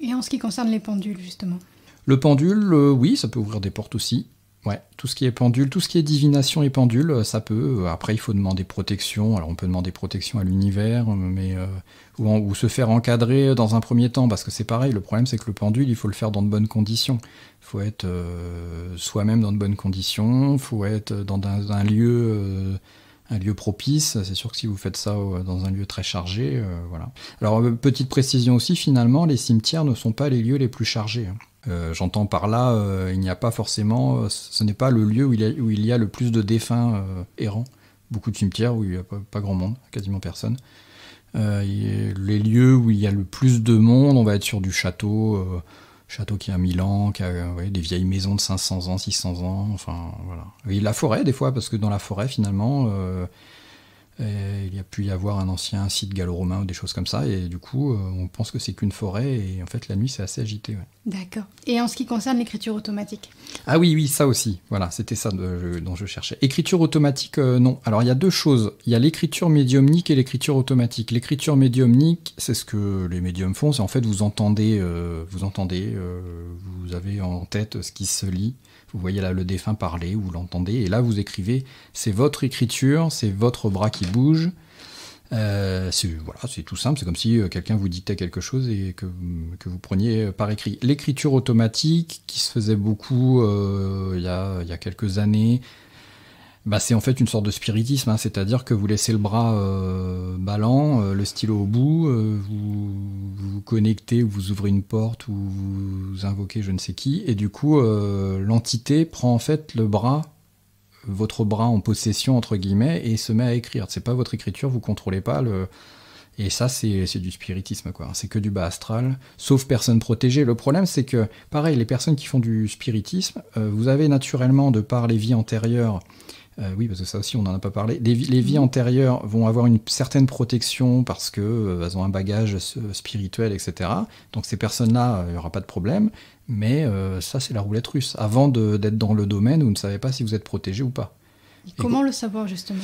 Et en ce qui concerne les pendules, justement? Le pendule, oui, ça peut ouvrir des portes aussi. Ouais, tout ce qui est pendule, tout ce qui est divination et pendule, ça peut. Après, il faut demander protection. Alors, on peut demander protection à l'univers, mais ou se faire encadrer dans un premier temps, parce que c'est pareil. Le problème, c'est que le pendule, il faut le faire dans de bonnes conditions. Il faut être soi-même dans de bonnes conditions. Il faut être dans un lieu propice. C'est sûr que si vous faites ça dans un lieu très chargé, voilà. Alors, petite précision aussi, finalement, les cimetières ne sont pas les lieux les plus chargés, hein. J'entends par là, il n'y a pas forcément, ce n'est pas le lieu où il y a le plus de défunts errants. Beaucoup de cimetières où il n'y a pas grand monde, quasiment personne. Les lieux où il y a le plus de monde, on va être sur du château qui a 1000 ans, qui a des vieilles maisons de 500 ans, 600 ans, enfin voilà. Et la forêt des fois, parce que dans la forêt finalement, il y a pu y avoir un ancien site gallo-romain ou des choses comme ça, et du coup on pense que c'est qu'une forêt, et en fait la nuit c'est assez agité. Ouais. D'accord. Et en ce qui concerne l'écriture automatique? Ah oui, ça aussi, voilà, c'était ça dont je cherchais. Écriture automatique, non. Alors il y a deux choses, il y a l'écriture médiumnique et l'écriture automatique. L'écriture médiumnique, c'est ce que les médiums font, c'est en fait vous entendez, vous avez en tête ce qui se lit. Vous voyez là le défunt parler, ou vous l'entendez, et là vous écrivez, c'est votre écriture, c'est votre bras qui bouge. C'est tout simple, c'est comme si quelqu'un vous dictait quelque chose et que vous preniez par écrit. L'écriture automatique, qui se faisait beaucoup il y a quelques années, c'est en fait une sorte de spiritisme, hein, c'est-à-dire que vous laissez le bras ballant, le stylo au bout, vous vous connectez, ou vous ouvrez une porte, ou vous invoquez je ne sais qui, et du coup l'entité prend en fait votre bras en possession entre guillemets, et se met à écrire. C'est pas votre écriture, vous contrôlez pas et ça c'est du spiritisme, quoi. C'est que du bas astral, sauf personnes protégées. Le problème c'est que pareil, les personnes qui font du spiritisme, vous avez naturellement, de par les vies antérieures, oui, parce que ça aussi, on n'en a pas parlé. Les vies antérieures vont avoir une certaine protection parce qu'elles ont un bagage spirituel, etc. Donc ces personnes-là, il n'y aura pas de problème. Mais ça, c'est la roulette russe. Avant d'être dans le domaine, vous ne savez pas si vous êtes protégé ou pas. Et comment le savoir, justement ?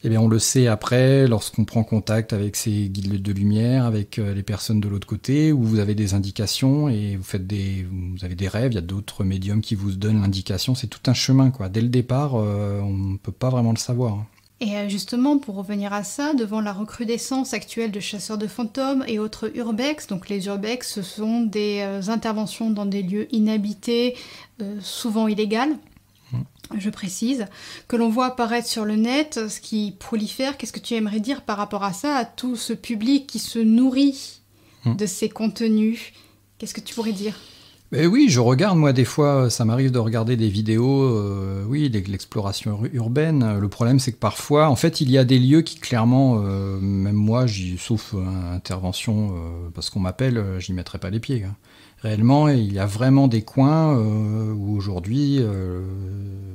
Eh bien, on le sait après, lorsqu'on prend contact avec ces guides de lumière, avec les personnes de l'autre côté, où vous avez des indications et vous avez des rêves, il y a d'autres médiums qui vous donnent l'indication. C'est tout un chemin, quoi. Dès le départ, on ne peut pas vraiment le savoir. Et justement, pour revenir à ça, devant la recrudescence actuelle de chasseurs de fantômes et autres urbex, donc les urbex, ce sont des interventions dans des lieux inhabités, souvent illégales, je précise, que l'on voit apparaître sur le net, ce qui prolifère. Qu'est-ce que tu aimerais dire par rapport à ça, à tout ce public qui se nourrit de ces contenus? Qu'est-ce que tu pourrais dire ? Oui, je regarde, moi, des fois, ça m'arrive de regarder des vidéos, de l'exploration urbaine. Le problème, c'est que parfois, en fait, il y a des lieux qui, clairement, même moi, sauf intervention, parce qu'on m'appelle, j'y mettrai pas les pieds, hein. Réellement, il y a vraiment des coins où aujourd'hui,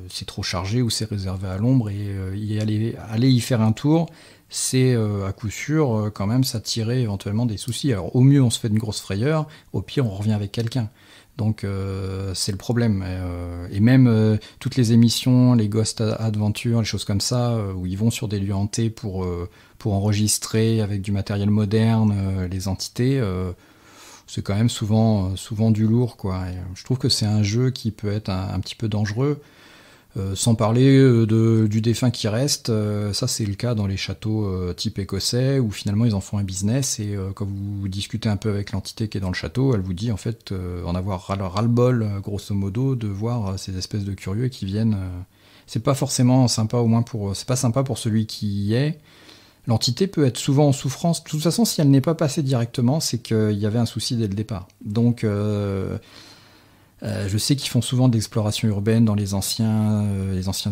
c'est trop chargé, où c'est réservé à l'ombre, et aller y faire un tour, c'est à coup sûr, quand même, s'attirer éventuellement des soucis. Alors, au mieux, on se fait une grosse frayeur, au pire, on revient avec quelqu'un. Donc c'est le problème. Et même toutes les émissions, les Ghost Adventures, les choses comme ça, où ils vont sur des lieux hantés pour enregistrer avec du matériel moderne les entités, c'est quand même souvent du lourd, quoi. Et je trouve que c'est un jeu qui peut être un petit peu dangereux. Sans parler du défunt qui reste, ça c'est le cas dans les châteaux type écossais où finalement ils en font un business et quand vous discutez un peu avec l'entité qui est dans le château, elle vous dit en fait en avoir ras-le-bol grosso modo de voir ces espèces de curieux qui viennent. C'est pas forcément sympa, au moins c'est pas sympa pour celui qui y est. L'entité peut être souvent en souffrance. De toute façon, si elle n'est pas passée directement, c'est qu'il y avait un souci dès le départ. Donc je sais qu'ils font souvent de l'exploration urbaine dans les anciens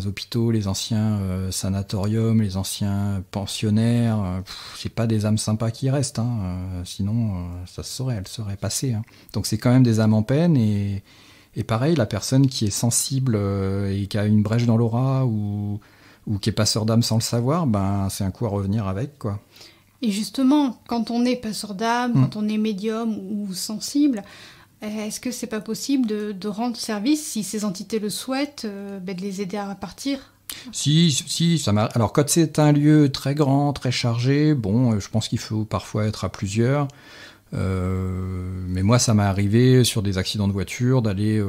hôpitaux, les anciens sanatoriums, les anciens pensionnaires. C'est pas des âmes sympas qui restent, hein. Sinon elles seraient passées. Hein. Donc c'est quand même des âmes en peine et pareil, la personne qui est sensible et qui a une brèche dans l'aura ou qui est passeur d'âme sans le savoir, ben c'est un coup à revenir avec, quoi. Et justement, quand on est passeur d'âme, quand on est médium ou sensible, est-ce que c'est pas possible de rendre service, si ces entités le souhaitent, de les aider à partir ? Si, ça m'arrive. Alors quand c'est un lieu très grand, très chargé, bon, je pense qu'il faut parfois être à plusieurs. Mais moi, ça m'est arrivé sur des accidents de voiture d'aller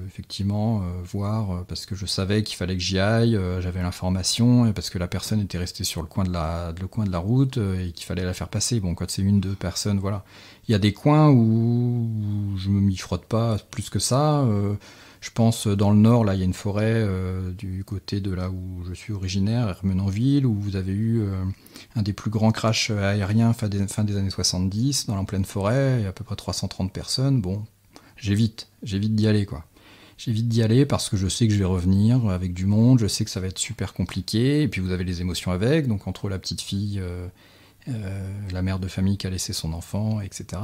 effectivement voir parce que je savais qu'il fallait que j'y aille. J'avais l'information et parce que la personne était restée sur le coin de la route et qu'il fallait la faire passer. Bon, quand c'est une, deux personnes, voilà. Il y a des coins où je me m'y frotte pas plus que ça. Je pense dans le nord, là, il y a une forêt du côté de là où je suis originaire, Ermenonville, où vous avez eu un des plus grands crashs aériens fin des années 70, dans la pleine forêt, il y a à peu près 330 personnes. Bon, j'évite d'y aller, quoi. J'évite d'y aller parce que je sais que je vais revenir avec du monde, je sais que ça va être super compliqué, et puis vous avez les émotions avec, donc entre la petite fille... la mère de famille qui a laissé son enfant, etc.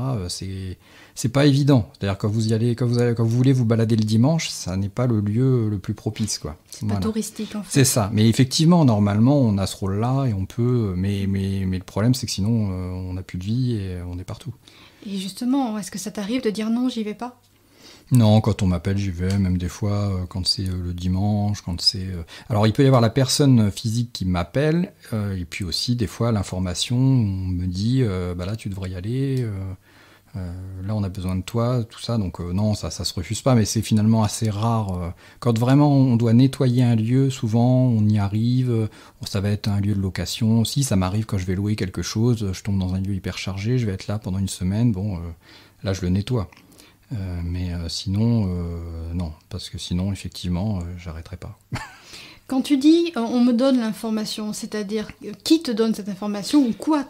C'est pas évident. C'est-à-dire quand vous y allez, quand vous voulez vous balader le dimanche, ça n'est pas le lieu le plus propice, quoi. C'est pas touristique, en fait. C'est ça. Mais effectivement, normalement, on a ce rôle-là et on peut. Mais le problème, c'est que sinon, on n'a plus de vie et on est partout. Et justement, est-ce que ça t'arrive de dire non, j'y vais pas ? Non, quand on m'appelle, j'y vais, même des fois, quand c'est le dimanche, quand c'est... Alors, il peut y avoir la personne physique qui m'appelle, et puis aussi, des fois, l'information, on me dit, bah là, tu devrais y aller, là, on a besoin de toi, tout ça, donc non, ça se refuse pas, mais c'est finalement assez rare. Quand vraiment, on doit nettoyer un lieu, souvent, on y arrive, ça va être un lieu de location aussi, ça m'arrive quand je vais louer quelque chose, je tombe dans un lieu hyper chargé, je vais être là pendant une semaine, bon, là, je le nettoie. Mais sinon, non, parce que sinon, effectivement, j'arrêterai pas. Quand tu dis on me donne l'information, c'est-à-dire qui te donne cette information ou quoi ?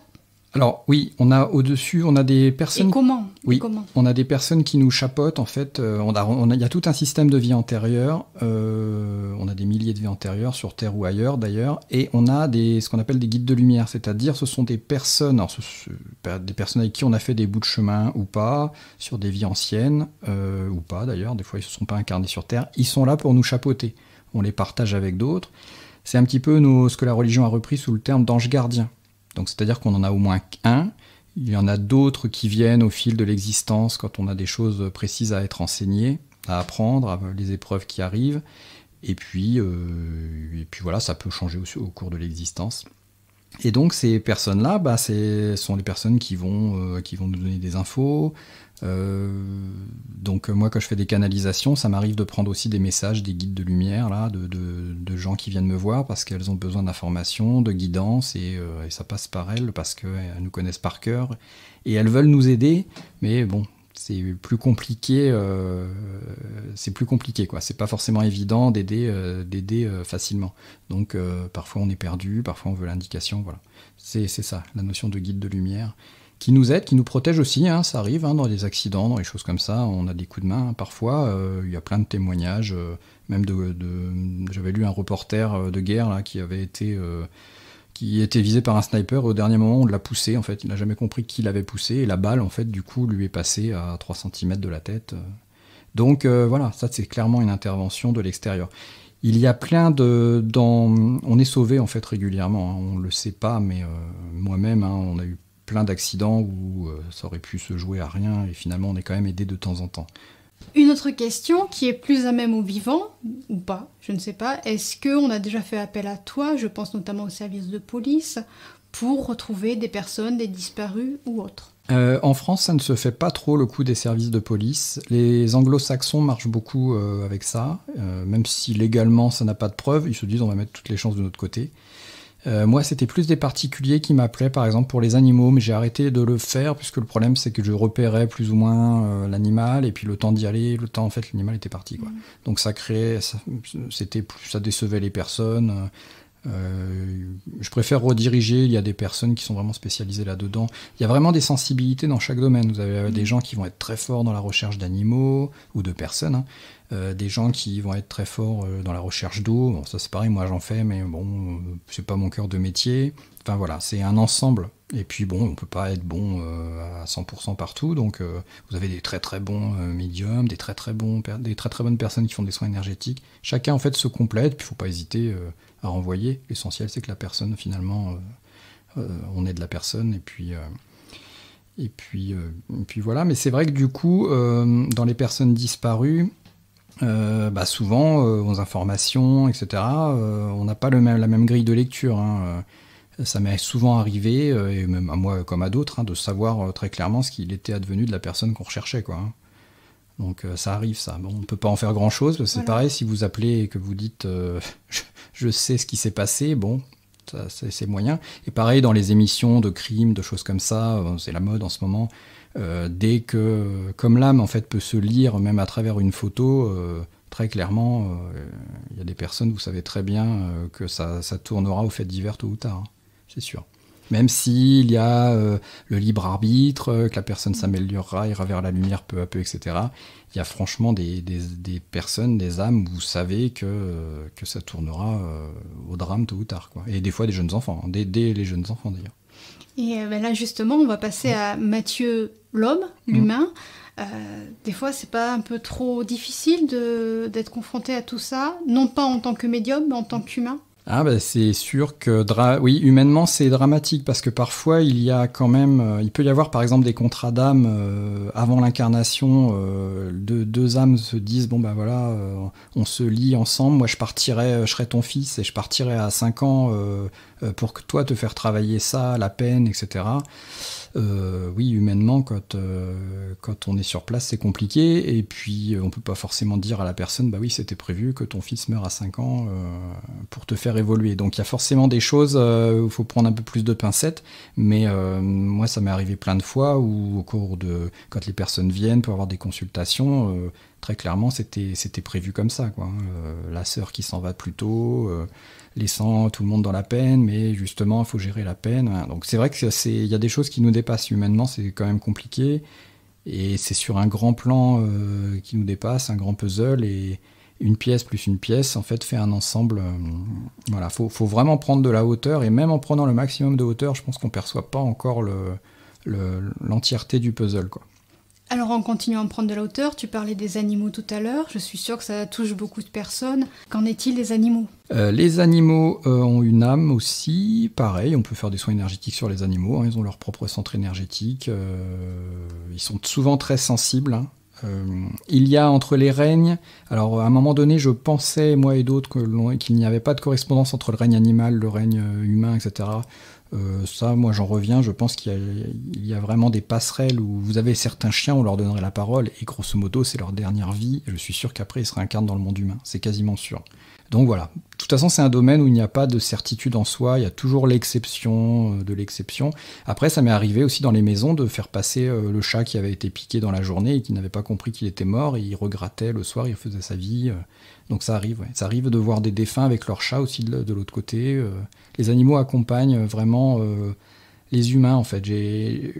Alors oui, on a au-dessus, on a des personnes... Et comment ? Oui, on a des personnes qui nous chapeautent, en fait. Il y a tout un système de vie antérieure. On a des milliers de vies antérieures, sur Terre ou ailleurs, d'ailleurs. Et on a ce qu'on appelle des guides de lumière. C'est-à-dire, ce sont des personnes, des personnes avec qui on a fait des bouts de chemin ou pas, sur des vies anciennes, ou pas, d'ailleurs. Des fois, ils ne se sont pas incarnés sur Terre. Ils sont là pour nous chapeauter. On les partage avec d'autres. C'est un petit peu ce que la religion a repris sous le terme d'ange gardien. Donc c'est-à-dire qu'on en a au moins un, il y en a d'autres qui viennent au fil de l'existence quand on a des choses précises à être enseignées, à apprendre, les épreuves qui arrivent, et puis voilà, ça peut changer aussi au cours de l'existence. Et donc ces personnes-là, ce sont les personnes qui vont nous donner des infos. Donc moi quand je fais des canalisations, ça m'arrive de prendre aussi des messages des guides de lumière là, de gens qui viennent me voir parce qu'elles ont besoin d'informations, de guidance et ça passe par elles parce qu'elles nous connaissent par cœur et elles veulent nous aider, mais bon c'est plus compliqué quoi. C'est pas forcément évident d'aider facilement. Donc parfois on est perdu, parfois on veut l'indication, voilà. C'est ça, la notion de guide de lumière. Qui nous aide, qui nous protège aussi, hein, ça arrive dans des accidents, dans des choses comme ça, on a des coups de main parfois, il y a plein de témoignages, même j'avais lu un reporter de guerre là, qui était visé par un sniper, et au dernier moment on l'a poussé, en fait, il n'a jamais compris qui l'avait poussé, et la balle en fait du coup lui est passée à 3 cm de la tête. Donc voilà, ça c'est clairement une intervention de l'extérieur. Il y a plein on est sauvé en fait régulièrement, hein, on le sait pas, mais moi-même, hein, on a eu plein d'accidents où ça aurait pu se jouer à rien et finalement on est quand même aidé de temps en temps. Une autre question qui est plus à même aux vivants, ou pas, je ne sais pas, est-ce qu'on a déjà fait appel à toi, je pense notamment au service de police, pour retrouver des personnes, des disparus ou autres. En France, ça ne se fait pas trop le coup des services de police. Les anglo-saxons marchent beaucoup avec ça, même si légalement ça n'a pas de preuve, ils se disent on va mettre toutes les chances de notre côté. Moi, c'était plus des particuliers qui m'appelaient, par exemple, pour les animaux, mais j'ai arrêté de le faire, puisque le problème, c'est que je repérais plus ou moins l'animal, et puis le temps d'y aller, en fait, l'animal était parti, quoi. Donc ça créait, ça décevait les personnes. Je préfère rediriger, il y a des personnes qui sont vraiment spécialisées là-dedans. Il y a vraiment des sensibilités dans chaque domaine. Vous avez des gens qui vont être très forts dans la recherche d'animaux, ou de personnes, hein. Des gens qui vont être très forts dans la recherche d'eau. Bon, ça c'est pareil, moi j'en fais, mais bon, c'est pas mon cœur de métier. Enfin voilà, c'est un ensemble. Et puis bon, on peut pas être bon à 100% partout, donc vous avez des très très bons médiums, des très très bonnes personnes qui font des soins énergétiques. Chacun en fait se complète, puis il faut pas hésiter à renvoyer. L'essentiel c'est que la personne finalement, on aide la personne, et puis voilà. Mais c'est vrai que du coup, dans les personnes disparues, souvent, aux informations, etc., on n'a pas la même grille de lecture, hein. Ça m'est souvent arrivé, et même à moi comme à d'autres, hein, de savoir très clairement ce qu'il était advenu de la personne qu'on recherchait, quoi, hein. Donc ça arrive, ça. Bon, on ne peut pas en faire grand-chose. C'est pareil, si vous appelez et que vous dites je sais ce qui s'est passé, bon, ça, c'est moyen. Et pareil, dans les émissions de crimes, de choses comme ça, c'est la mode en ce moment. Dès que, comme l'âme en fait peut se lire même à travers une photo, très clairement, il y a des personnes, vous savez très bien que ça tournera au fait divers tôt ou tard, hein, c'est sûr. Même s'il y a le libre arbitre, que la personne s'améliorera, ira vers la lumière peu à peu, etc. Il y a franchement des personnes, des âmes, où vous savez que ça tournera au drame tôt ou tard, quoi. Et des fois des jeunes enfants, hein, dès les jeunes enfants d'ailleurs. Et là justement, on va passer à Mathieu, l'homme, l'humain. Des fois, c'est pas un peu trop difficile d'être confronté à tout ça, non pas en tant que médium, mais en tant qu'humain? Ah c'est sûr que oui, humainement c'est dramatique, parce que parfois il y a quand même, il peut y avoir par exemple des contrats d'âme avant l'incarnation, deux âmes se disent bon voilà, on se lie ensemble, moi je serai ton fils et je partirai à 5 ans pour que toi te faire travailler ça, la peine, etc. Oui, humainement, quand on est sur place, c'est compliqué, et puis on peut pas forcément dire à la personne, bah oui, c'était prévu que ton fils meure à 5 ans pour te faire évoluer. Donc il y a forcément des choses où il faut prendre un peu plus de pincettes, mais moi ça m'est arrivé plein de fois où quand les personnes viennent pour avoir des consultations, très clairement c'était prévu comme ça, quoi. La sœur qui s'en va plus tôt, laissant tout le monde dans la peine, mais justement il faut gérer la peine. Donc c'est vrai que il y a des choses qui nous dépassent humainement, c'est quand même compliqué, et c'est sur un grand plan qui nous dépasse, un grand puzzle, et une pièce plus une pièce en fait fait un ensemble. Voilà, faut vraiment prendre de la hauteur, et même en prenant le maximum de hauteur, je pense qu'on perçoit pas encore l'entièreté du puzzle, quoi. Alors en continuant à prendre de la hauteur, tu parlais des animaux tout à l'heure, je suis sûre que ça touche beaucoup de personnes. Qu'en est-il des animaux ? Les animaux ont une âme aussi, pareil, on peut faire des soins énergétiques sur les animaux, hein, ils ont leur propre centre énergétique, ils sont souvent très sensibles, hein. Il y a entre les règnes, alors à un moment donné je pensais, moi et d'autres, qu'il n'y avait pas de correspondance entre le règne animal, le règne humain, etc. Ça, moi j'en reviens, je pense qu'il y a vraiment des passerelles où vous avez certains chiens, on leur donnerait la parole, et grosso modo c'est leur dernière vie, et je suis sûr qu'après ils se réincarnent dans le monde humain, c'est quasiment sûr. Donc voilà, de toute façon c'est un domaine où il n'y a pas de certitude en soi, il y a toujours l'exception de l'exception. Après ça m'est arrivé aussi dans les maisons de faire passer le chat qui avait été piqué dans la journée et qui n'avait pas compris qu'il était mort, et il regrattait le soir, il faisait sa vie. Donc ça arrive, ouais. Ça arrive de voir des défunts avec leur chat aussi de l'autre côté. Les animaux accompagnent vraiment les humains, en fait.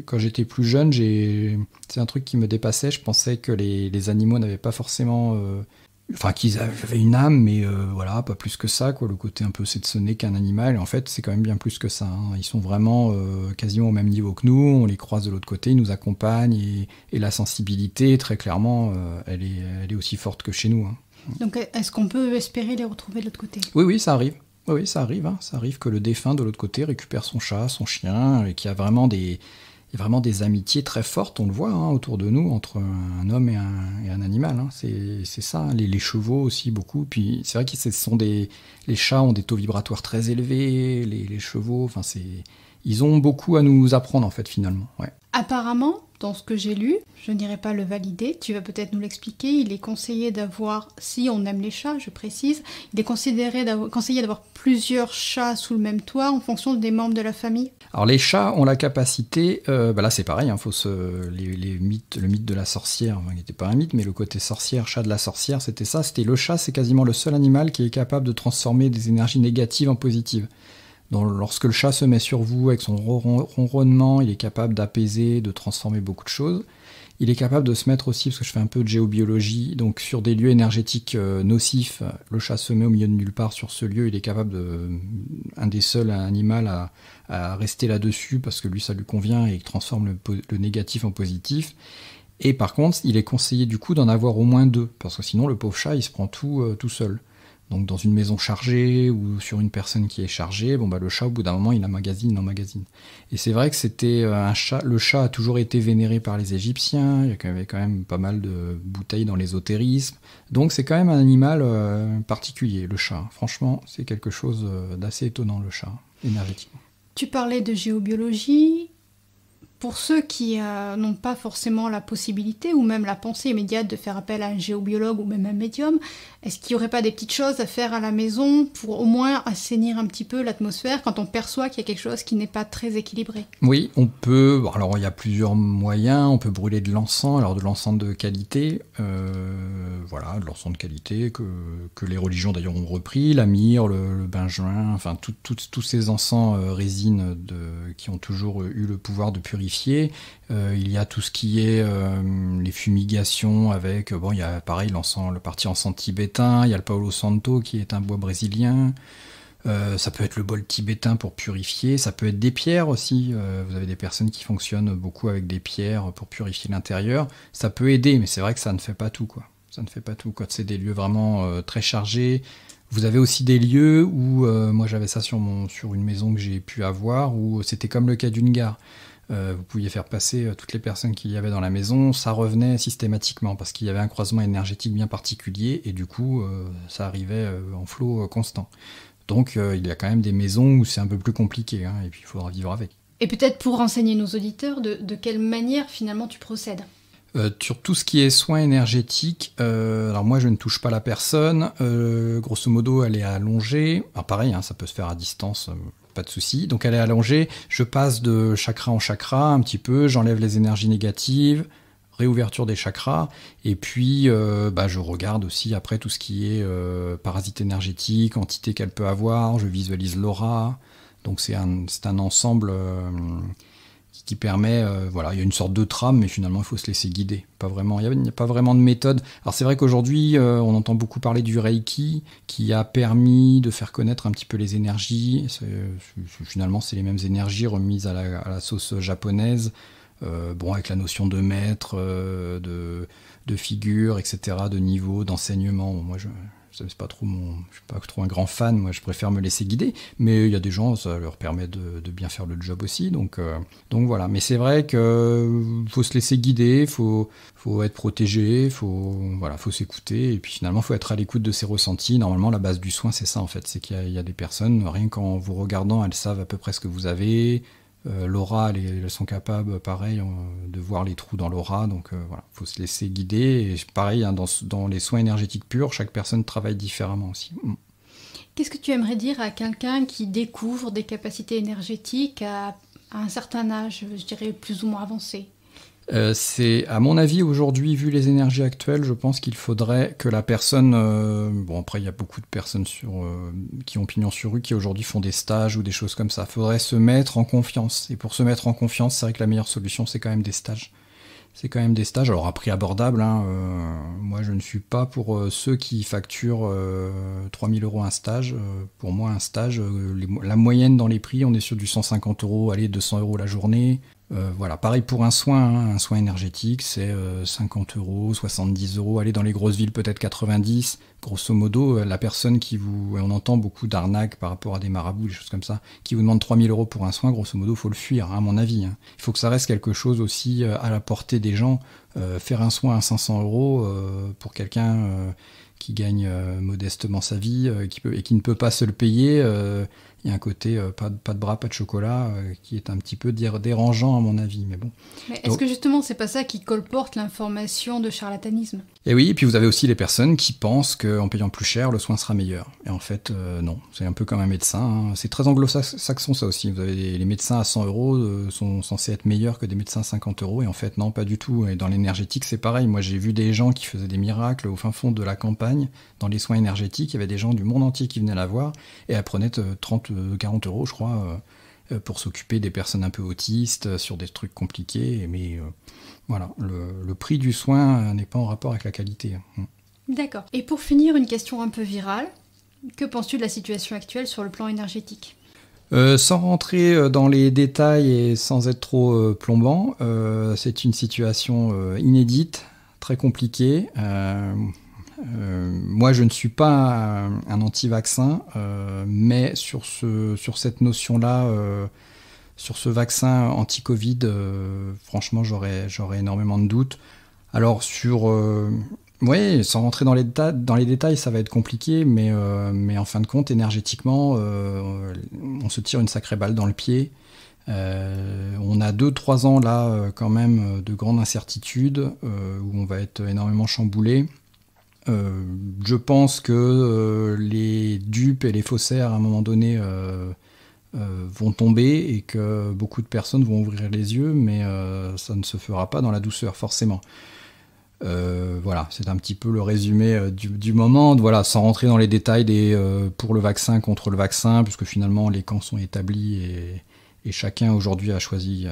Quand j'étais plus jeune, c'est un truc qui me dépassait, je pensais que les animaux n'avaient pas forcément... Enfin, qu'ils avaient une âme, mais voilà, pas plus que ça, quoi. Le côté un peu c'est de ce n'est qu'un animal, et en fait, c'est quand même bien plus que ça, hein. Ils sont vraiment quasiment au même niveau que nous, on les croise de l'autre côté, ils nous accompagnent, et la sensibilité, très clairement, elle est aussi forte que chez nous, hein. Donc, est-ce qu'on peut espérer les retrouver de l'autre côté ? Oui, ça arrive. Oui, ça arrive, hein. Ça arrive que le défunt de l'autre côté récupère son chat, son chien, et qu'il y a vraiment des amitiés très fortes, on le voit, hein, autour de nous, entre un homme et un animal, hein. C'est ça, hein. Les chevaux aussi, beaucoup. Puis c'est vrai que les chats ont des taux vibratoires très élevés, les chevaux, enfin ils ont beaucoup à nous apprendre en fait finalement. Ouais. Apparemment, dans ce que j'ai lu, je n'irai pas le valider, tu vas peut-être nous l'expliquer, il est conseillé d'avoir, si on aime les chats, je précise, il est conseillé d'avoir plusieurs chats sous le même toit en fonction des membres de la famille. Alors les chats ont la capacité, là c'est pareil, le mythe de la sorcière, qui n'était pas un mythe, mais le côté sorcière, chat de la sorcière, c'était ça, c'était le chat, c'est quasiment le seul animal qui est capable de transformer des énergies négatives en positives. Lorsque le chat se met sur vous avec son ronronnement, il est capable d'apaiser, de transformer beaucoup de choses. Il est capable de se mettre aussi, parce que je fais un peu de géobiologie, donc sur des lieux énergétiques nocifs, le chat se met au milieu de nulle part sur ce lieu, il est capable un des seuls animaux à rester là-dessus, parce que lui ça lui convient et il transforme le négatif en positif. Et par contre, il est conseillé du coup d'en avoir au moins 2, parce que sinon le pauvre chat il se prend tout seul. Donc dans une maison chargée ou sur une personne qui est chargée, le chat au bout d'un moment il emmagasine. Et c'est vrai que c'était un chat. Le chat a toujours été vénéré par les Égyptiens. Il y avait quand même pas mal de bouteilles dans l'ésotérisme. Donc c'est quand même un animal particulier, le chat. Franchement, c'est quelque chose d'assez étonnant, le chat, énergétiquement. Tu parlais de géobiologie. Pour ceux qui n'ont pas forcément la possibilité ou même la pensée immédiate de faire appel à un géobiologue ou même un médium, est-ce qu'il n'y aurait pas des petites choses à faire à la maison pour au moins assainir un petit peu l'atmosphère quand on perçoit qu'il y a quelque chose qui n'est pas très équilibré? Oui, on peut. Alors il y a plusieurs moyens. On peut brûler de l'encens, alors de l'encens de qualité, de l'encens de qualité que les religions d'ailleurs ont repris, la myrrhe, le benjoin, enfin tous ces encens résines qui ont toujours eu le pouvoir de purifier. Il y a tout ce qui est les fumigations avec, il y a pareil le parti encens tibétain, il y a le Palo Santo qui est un bois brésilien, ça peut être le bol tibétain pour purifier, ça peut être des pierres aussi, vous avez des personnes qui fonctionnent beaucoup avec des pierres pour purifier l'intérieur, ça peut aider, mais c'est vrai que ça ne fait pas tout, quoi. Ça ne fait pas tout, quand c'est des lieux vraiment très chargés. Vous avez aussi des lieux où, moi j'avais ça sur une maison que j'ai pu avoir, où c'était comme le cas d'une gare. Vous pouviez faire passer toutes les personnes qu'il y avait dans la maison, ça revenait systématiquement parce qu'il y avait un croisement énergétique bien particulier et du coup ça arrivait en flot constant. Donc il y a quand même des maisons où c'est un peu plus compliqué et puis il faudra vivre avec. Et peut-être pour renseigner nos auditeurs, de quelle manière finalement tu procèdes? Sur tout ce qui est soins énergétiques, alors moi je ne touche pas la personne, grosso modo elle est allongée, alors pareil ça peut se faire à distance, pas de souci, donc elle est allongée, je passe de chakra en chakra un petit peu, j'enlève les énergies négatives, réouverture des chakras, et puis je regarde aussi après tout ce qui est parasite énergétique, entité qu'elle peut avoir, je visualise l'aura, donc c'est un ensemble qui permet, il y a une sorte de trame, mais finalement il faut se laisser guider. Il n'y a pas vraiment de méthode. Alors c'est vrai qu'aujourd'hui, on entend beaucoup parler du Reiki, qui a permis de faire connaître un petit peu les énergies. Finalement, c'est les mêmes énergies remises à la sauce japonaise, avec la notion de maître, de figure, etc., de niveau, d'enseignement. Moi, je suis pas trop un grand fan, moi je préfère me laisser guider, mais il y a des gens, ça leur permet de bien faire le job aussi, donc voilà. Mais c'est vrai que faut se laisser guider, faut être protégé, faut s'écouter, et puis finalement faut être à l'écoute de ses ressentis. Normalement la base du soin c'est ça en fait, c'est qu'il y a des personnes, rien qu'en vous regardant, elles savent à peu près ce que vous avez. L'aura, elles sont capables, pareil, de voir les trous dans l'aura, donc faut se laisser guider. Et pareil, dans les soins énergétiques purs, chaque personne travaille différemment aussi. Qu'est-ce que tu aimerais dire à quelqu'un qui découvre des capacités énergétiques à un certain âge, je dirais plus ou moins avancé? C'est, à mon avis, aujourd'hui, vu les énergies actuelles, je pense qu'il faudrait que la personne... après, il y a beaucoup de personnes qui ont pignon sur rue, qui aujourd'hui font des stages ou des choses comme ça. Il faudrait se mettre en confiance. Et pour se mettre en confiance, c'est vrai que la meilleure solution, c'est quand même des stages. Alors à prix abordable, moi je ne suis pas pour ceux qui facturent 3 000 € un stage. Pour moi, un stage, la moyenne dans les prix, on est sur du 150 €, allez, 200 € la journée. Pareil pour un soin énergétique, c'est 50 €, 70 €, allez dans les grosses villes peut-être 90. Grosso modo, la personne on entend beaucoup d'arnaques par rapport à des marabouts, des choses comme ça, qui vous demandent 3 000 € pour un soin, grosso modo, faut le fuir, à mon avis. Il faut que ça reste quelque chose aussi à la portée des gens. Faire un soin à 500 € pour quelqu'un qui gagne modestement sa vie et qui ne peut pas se le payer, il y a un côté pas de bras, pas de chocolat, qui est un petit peu dérangeant à mon avis, mais bon. Mais est-ce que justement c'est pas ça qui colporte l'information de charlatanisme? Et oui, et puis vous avez aussi les personnes qui pensent qu'en payant plus cher, le soin sera meilleur. Et en fait, non, c'est un peu comme un médecin, hein. C'est très anglo-saxon ça aussi. Vous avez les médecins à 100 € sont censés être meilleurs que des médecins à 50 €, et en fait non, pas du tout. Et dans l'énergétique c'est pareil, moi j'ai vu des gens qui faisaient des miracles au fin fond de la campagne, dans les soins énergétiques, il y avait des gens du monde entier qui venaient la voir, et elle prenait 30, 40 € je crois, pour s'occuper des personnes un peu autistes, sur des trucs compliqués, mais voilà, le prix du soin n'est pas en rapport avec la qualité. D'accord. Et pour finir, une question un peu virale. Que penses-tu de la situation actuelle sur le plan énergétique ? Sans rentrer dans les détails et sans être trop plombant, c'est une situation inédite, très compliquée. Moi, je ne suis pas un anti-vaccin, mais sur cette notion-là, sur ce vaccin anti-Covid, franchement, j'aurais énormément de doutes. Alors oui, sans rentrer dans les détails, ça va être compliqué, mais en fin de compte, énergétiquement, on se tire une sacrée balle dans le pied. On a 2-3 ans là, quand même, de grande incertitude, où on va être énormément chamboulé. Je pense que les dupes et les faussaires, à un moment donné, vont tomber et que beaucoup de personnes vont ouvrir les yeux, mais ça ne se fera pas dans la douceur, forcément. Voilà, c'est un petit peu le résumé du moment. Voilà, sans rentrer dans les détails pour le vaccin, contre le vaccin, puisque finalement les camps sont établis et chacun aujourd'hui a choisi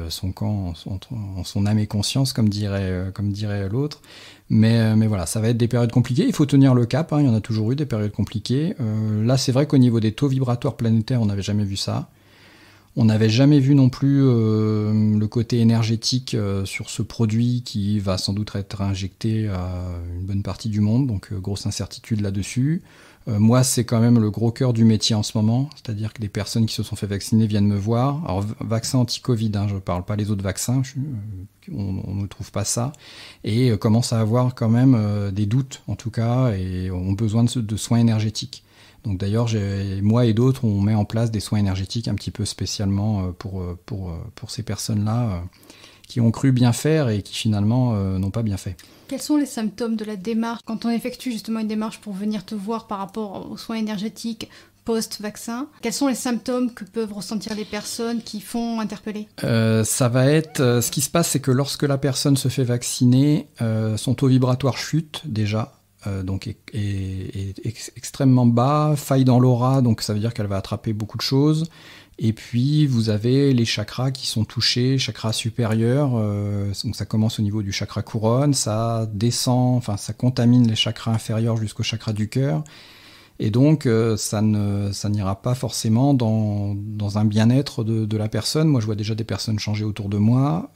son camp en son âme et conscience, comme dirait l'autre. Mais voilà, ça va être des périodes compliquées. Il faut tenir le cap, hein, il y en a toujours eu des périodes compliquées. Là, c'est vrai qu'au niveau des taux vibratoires planétaires, on n'avait jamais vu ça. On n'avait jamais vu non plus le côté énergétique sur ce produit qui va sans doute être injecté à une bonne partie du monde, donc grosse incertitude là-dessus. Moi, c'est quand même le gros cœur du métier en ce moment, c'est-à-dire que les personnes qui se sont fait vacciner viennent me voir. Alors, vaccin anti-Covid, hein, je ne parle pas les autres vaccins, on ne trouve pas ça, et commencent à avoir quand même des doutes, en tout cas, et ont besoin de soins énergétiques. Donc d'ailleurs, moi et d'autres, on met en place des soins énergétiques un petit peu spécialement pour ces personnes-là qui ont cru bien faire et qui finalement n'ont pas bien fait. Quels sont les symptômes de la démarche quand on effectue justement une démarche pour venir te voir par rapport aux soins énergétiques post-vaccin? Quels sont les symptômes que peuvent ressentir les personnes qui font interpeller? Ça va être... ce qui se passe, c'est que lorsque la personne se fait vacciner, son taux vibratoire chute déjà. Donc est extrêmement bas, faille dans l'aura, donc ça veut dire qu'elle va attraper beaucoup de choses. Et puis vous avez les chakras qui sont touchés, chakras supérieurs, donc ça commence au niveau du chakra couronne, ça descend, enfin ça contamine les chakras inférieurs jusqu'au chakra du cœur. Et donc ça n'ira pas forcément dans un bien-être de la personne. Moi je vois déjà des personnes changer autour de moi.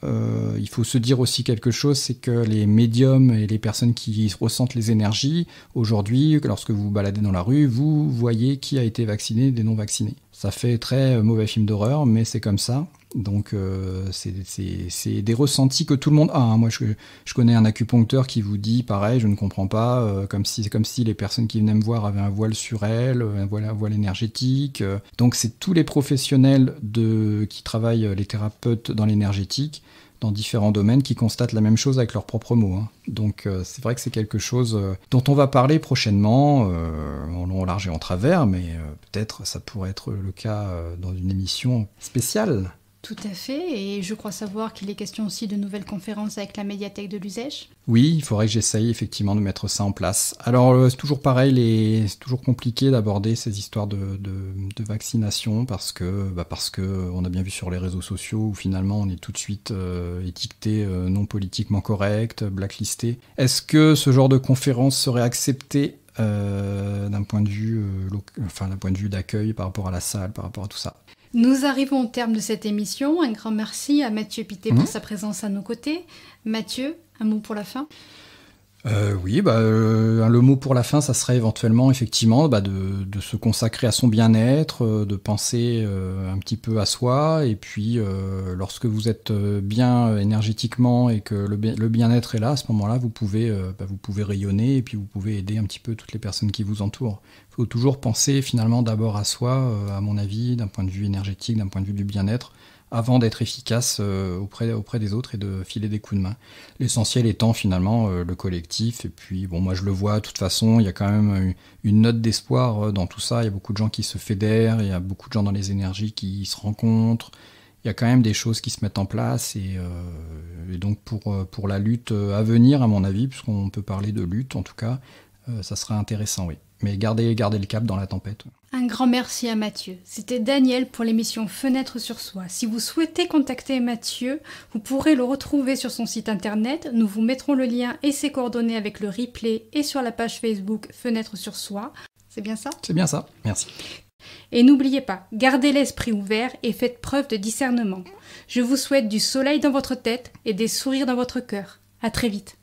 Il faut se dire aussi quelque chose, c'est que les médiums et les personnes qui ressentent les énergies, aujourd'hui, lorsque vous vous baladez dans la rue, vous voyez qui a été vacciné des non vaccinés. Ça fait très mauvais film d'horreur, mais c'est comme ça. Donc c'est des ressentis que tout le monde a, hein. Moi je connais un acupuncteur qui vous dit pareil, je ne comprends pas, comme si les personnes qui venaient me voir avaient un voile sur elles, un voile énergétique. Donc c'est tous les professionnels qui travaillent, les thérapeutes dans l'énergétique, dans différents domaines, qui constatent la même chose avec leurs propres mots, hein. Donc c'est vrai que c'est quelque chose dont on va parler prochainement, en long, en large et en travers, mais peut-être ça pourrait être le cas dans une émission spéciale. Tout à fait, et je crois savoir qu'il est question aussi de nouvelles conférences avec la médiathèque de l'Uzèche. Oui, il faudrait que j'essaye effectivement de mettre ça en place. Alors c'est toujours pareil, c'est toujours compliqué d'aborder ces histoires de vaccination parce que on a bien vu sur les réseaux sociaux où finalement on est tout de suite étiqueté non politiquement correct, blacklisté. Est-ce que ce genre de conférence serait accepté d'un point de vue d'accueil par rapport à la salle, par rapport à tout ça? Nous arrivons au terme de cette émission. Un grand merci à Mathieu Pittet pour sa présence à nos côtés. Mathieu, un mot pour la fin? Oui, le mot pour la fin, ça serait éventuellement effectivement de se consacrer à son bien-être, de penser un petit peu à soi, et puis lorsque vous êtes bien énergétiquement et que le bien-être est là, à ce moment-là, vous pouvez rayonner, et puis vous pouvez aider un petit peu toutes les personnes qui vous entourent. Il faut toujours penser finalement d'abord à soi, à mon avis, d'un point de vue énergétique, d'un point de vue du bien-être, avant d'être efficace auprès des autres et de filer des coups de main. L'essentiel étant finalement le collectif. Et puis, bon, moi je le vois, de toute façon, il y a quand même une note d'espoir dans tout ça. Il y a beaucoup de gens qui se fédèrent, il y a beaucoup de gens dans les énergies qui se rencontrent. Il y a quand même des choses qui se mettent en place. Et donc pour la lutte à venir, à mon avis, puisqu'on peut parler de lutte en tout cas, ça serait intéressant, oui. Mais garder le cap dans la tempête. Un grand merci à Mathieu. C'était Daniel pour l'émission Fenêtre sur Soi. Si vous souhaitez contacter Mathieu, vous pourrez le retrouver sur son site internet. Nous vous mettrons le lien et ses coordonnées avec le replay et sur la page Facebook Fenêtre sur Soi. C'est bien ça ? C'est bien ça, merci. Et n'oubliez pas, gardez l'esprit ouvert et faites preuve de discernement. Je vous souhaite du soleil dans votre tête et des sourires dans votre cœur. À très vite.